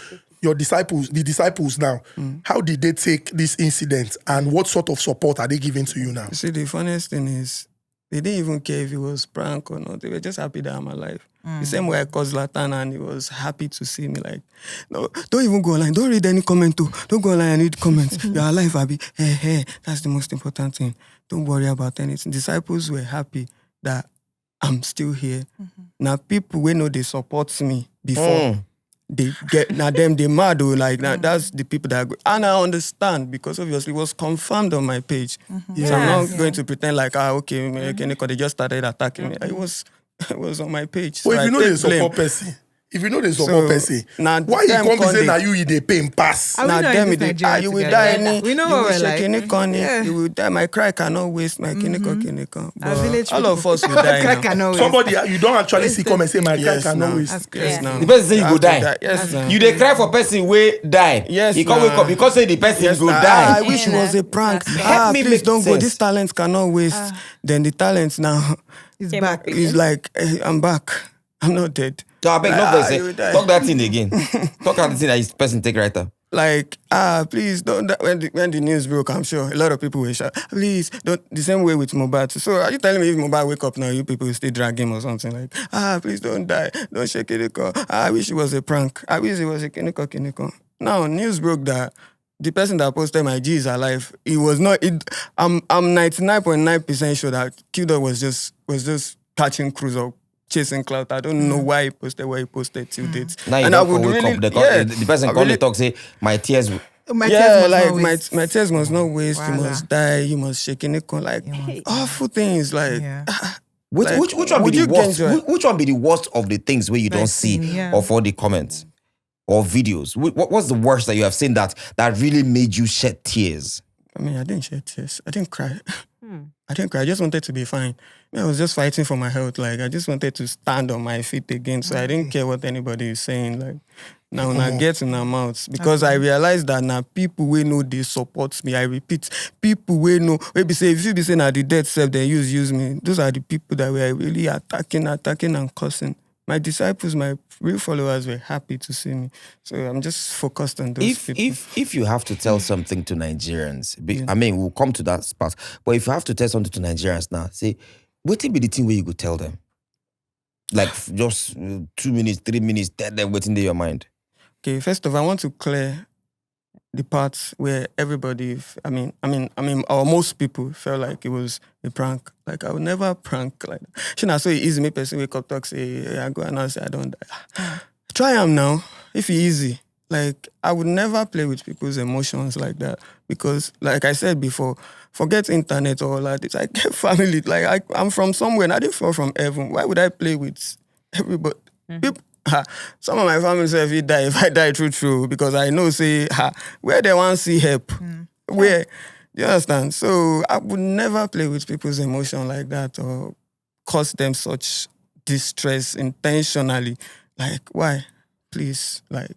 disciples? The disciples now? How did they take this incident, and what sort of support are they giving to you now? You see, the funniest thing is they didn't even care if it was prank or not. They were just happy that I'm alive. The same way I called Zlatan and he was happy to see me. Like, no, don't even go online. Don't read any comment too. Don't go online and read comments. You're alive, Abby. Hey, that's the most important thing. Don't worry about anything. Disciples were happy that I'm still here. Now people we know they support me before they get now them they mad though, like now that's the people that go, and I understand because obviously it was confirmed on my page. So I'm not going to pretend like they just started attacking me. It was on my page. So Well, if you know they support person, why you come be say now you they pay pass? Are we Now not them in this they, you will Nigeria die together? any. We know you what will we're shake any like. corny. Yeah. You will die. My cry cannot waste. My kiniko. Our village But all of people. us will die Cry now. cannot waste. Somebody you don't actually see come and say my guy Yes, cannot now. waste. That's Yes, crazy. now. The person say you have go to die. Yes, now. You they cry for person way die. Yes, you can't wake nah. up because say the person Yes, go nah. die. I wish it was a prank. Help me Please make don't go. sense. This talent cannot waste. Then the talent now He's Came back. up is like, I'm back. I'm not dead. So I beg, Like, not you will say die. talk that thing again. Talk that thing that this person take right up. Like, please don't. When the news broke, I'm sure a lot of people will shout, please don't. The same way with Mohbad. So are you telling me if Mohbad wake up now, you people will still drag him or something like, please don't die, don't shake it. I wish it was a prank. I wish it was a kiniko. Now news broke that the person that posted my G is alive. It was not. I'm 99.9% sure that Qdot was just catching cruise or chasing Clout. I don't know why he posted what he posted till date. Now you And I don't would wake really, up. The person I call really- the talk say my tears. My tears must not waste. my tears must not waste. You Voila. must die. You must shake in like awful things. Like Yeah. Which Like, which one be would the you worst? gain joy? Which one be the worst of the things where you don't see yeah. or for the comments or videos? What's the worst that you have seen that really made you shed tears? I mean, I didn't shed tears. I didn't cry. I didn't cry. I just wanted to be fine. I was just fighting for my health. Like I just wanted to stand on my feet again. So I didn't care what anybody is saying. Like now when I get in our mouths, because I realized that now people we know they support me. I repeat, people we know. Maybe say if you be saying at the death self, then use me. Those are the people that were really attacking and cursing. My disciples, my real followers were happy to see me. So I'm just focused on those people. If you have to tell something to Nigerians, I mean, we'll come to that part. But if you have to tell something to Nigerians now, say, what will be the thing where you go tell them? Like just 2 minutes, 3 minutes, tell them what's in your mind. Okay, first of all, I want to clear the parts where everybody, or most people felt like it was a prank. Like I would never prank like that. Shouldn't I say easy? Me person wake up talk say I go and I say I don't die. Try them now. If it's easy, like I would never play with people's emotions like that because, like I said before, forget internet or all that. I get family. Like I'm from somewhere and I didn't fall from heaven. Why would I play with everybody? People, some of my family say if I die true, because I know say where they want to see help, where You understand? So I would never play with people's emotion like that or cause them such distress intentionally. Like, why? Please, like,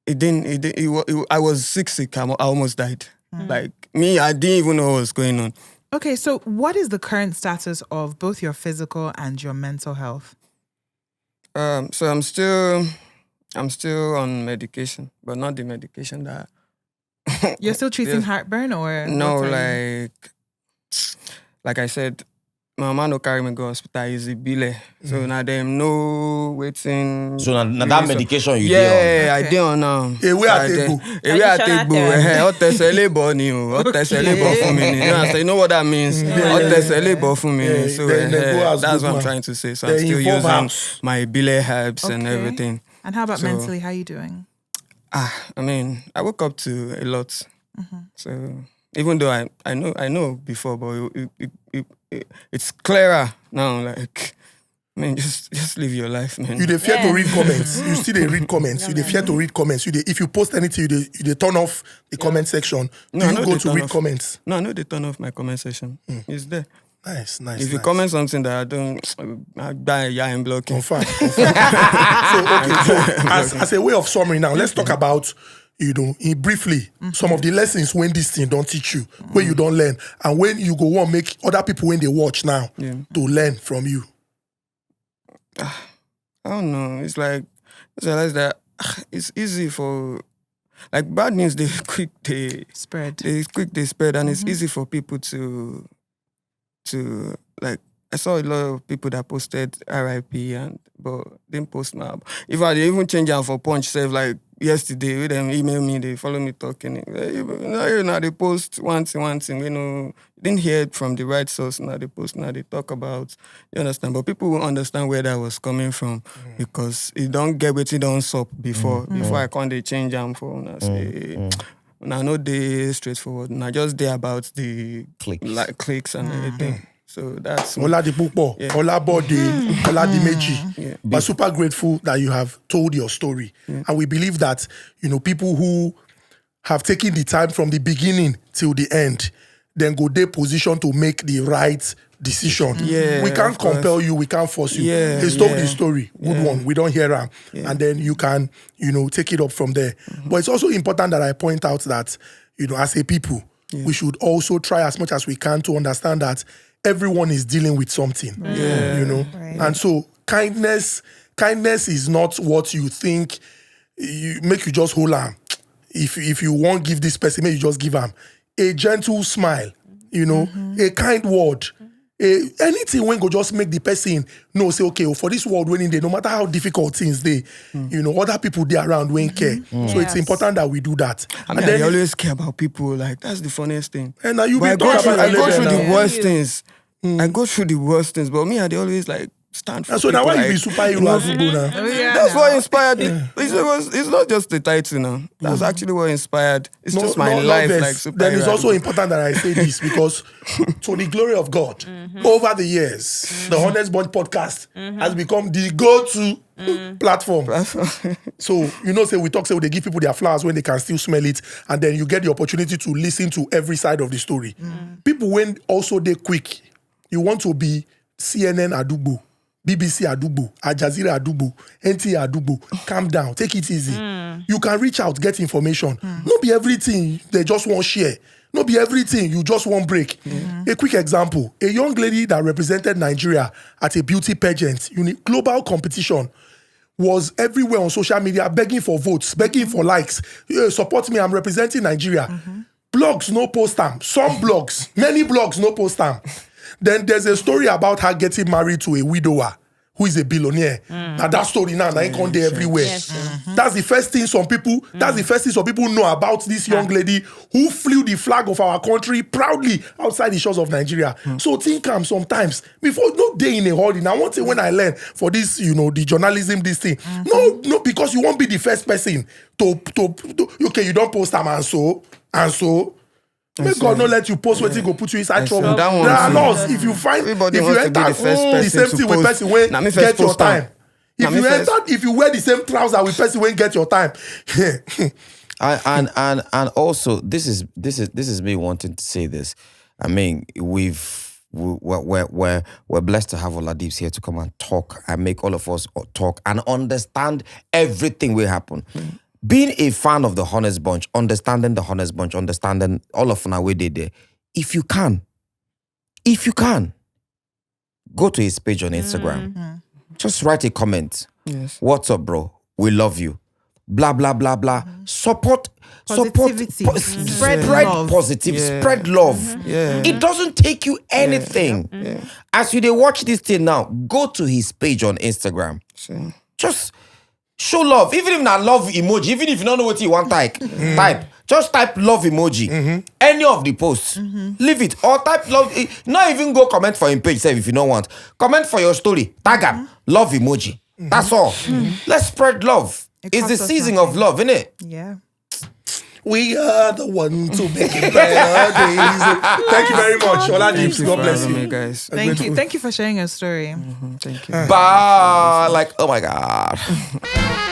I was sick. I almost died. Like, me, I didn't even know what was going on. Okay, so what is the current status of both your physical and your mental health? So I'm still on medication, but not the medication that... You're still treating heartburn or? No, like I said, my mama no carry me go hospital, is a bile. So now them no waiting. So now that medication you yeah, I did on now. Ewe ategbo. Ewe ategbo. What tesele ni o. What tesele for me. You understand? You know what that means? What tesele for me. So that's what I'm trying to say. So I'm still using my bile herbs and everything. And how about mentally? How are you doing? I mean, I woke up to a lot. So even though I know before, but it's clearer now. Like, I mean, just live your life, man. You dey fear to read comments. You still dey read comments. You dey fear to read comments. If you post anything, you dey turn off the comment section. Do you go to read comments? No, I know they turn off my comment section. It's there. Nice. If you comment something that I don't, I die, I'm blocking. Confirm. So as a way of summary now, let's talk about, briefly, some of the lessons when this thing don't teach you, when you don't learn, and when you go on make other people when they watch now to learn from you. I don't know. It's like, I realize that it's easy for, like, bad news, they spread, and it's easy for people to like, I saw a lot of people that posted RIP but didn't post now. If I even change them for punch, say like yesterday, with them email me, they follow me talking. Now they post one thing, didn't hear it from the right source. Now they post, now they talk about, you understand? But people will understand where that was coming from because it don't get what it don't sup before I can't they change them for now. Now no they straightforward. Now just they about the clicks and everything. So that's Oladips, Olabode, Oladimeji. We're super grateful that you have told your story. And we believe that, people who have taken the time from the beginning till the end, then go their position to make the right decision. We can't compel you, we can't force you. He's told the story. Good one. We don't hear him. And then you can, take it up from there. But it's also important that I point out that, as a people, we should also try as much as we can to understand that everyone is dealing with something, And so kindness is not what you think make you just hold on. If you won't give this person, maybe you just give them a gentle smile, a kind word, anything when go just make the person know, say, okay, for this world winning day, no matter how difficult things they, other people they around won't care. So it's important that we do that. I mean, I always care about people. Like, that's the funniest thing. And now I go through the worst things. I go through the worst things, but me, I always like stand for. So now why you be superhero now? That's what inspired me. It's not just the title now. That's actually what inspired. It's just my life, like superhero. Then it's also important that I say this because to the glory of God, over the years, the Honest Bunch podcast has become the go-to platform. So, say we talk, say they give people their flowers when they can still smell it, and then you get the opportunity to listen to every side of the story. People when also they quick, you want to be CNN Adubo, BBC Adubo, Al Jazeera Adubo, NTA Adubo. Calm down, take it easy. You can reach out, get information. Not be everything they just want share. Not be everything you just want break. A quick example, a young lady that represented Nigeria at a beauty pageant, global competition, was everywhere on social media begging for votes, begging for likes. Support me, I'm representing Nigeria. Blogs, no post them. Some blogs, many blogs, no post them. Then there's a story about her getting married to a widower who is a billionaire. Now that story now ain't gone there everywhere. That's the first thing some people know about this young lady who flew the flag of our country proudly outside the shores of Nigeria. So think sometimes before no day in a hurry. Now one thing when I learned for this, the journalism, this thing. No, because you won't be the first person to okay, you don't post them and so. May God not let you post what go put you inside trouble. There are laws. If you find, if you enter the same thing with person when get your time. If you wear the same trouser with person when get your time. And also this is me wanting to say this. I mean, we're blessed to have Oladips here to come and talk and make all of us talk and understand everything will happen. Being a fan of the Honest Bunch, understanding the Honest Bunch, understanding all of our way they there. If you can, go to his page on Instagram. Just write a comment. Yes. What's up, bro? We love you. Blah, blah, blah, blah. Support. Positivity. Spread love. positive. Yeah. Spread love. Yeah. It doesn't take you anything. As you they watch this thing now, go to his page on Instagram. So, Just show love. Even if not love emoji, even if you don't know what you want, type. Just type love emoji. Any of the posts. Leave it. Or type love. Not even go comment for him page, say if you don't want. Comment for your story. Tag him. Love emoji. That's all. Let's spread love. It's the costs us season of love, isn't it? Yeah. We are the one to make it better days. Thank you very much, Oladips. God bless me, you. guys. Thank you. Thank you for sharing your story. Thank you. Bye. Like, oh my God.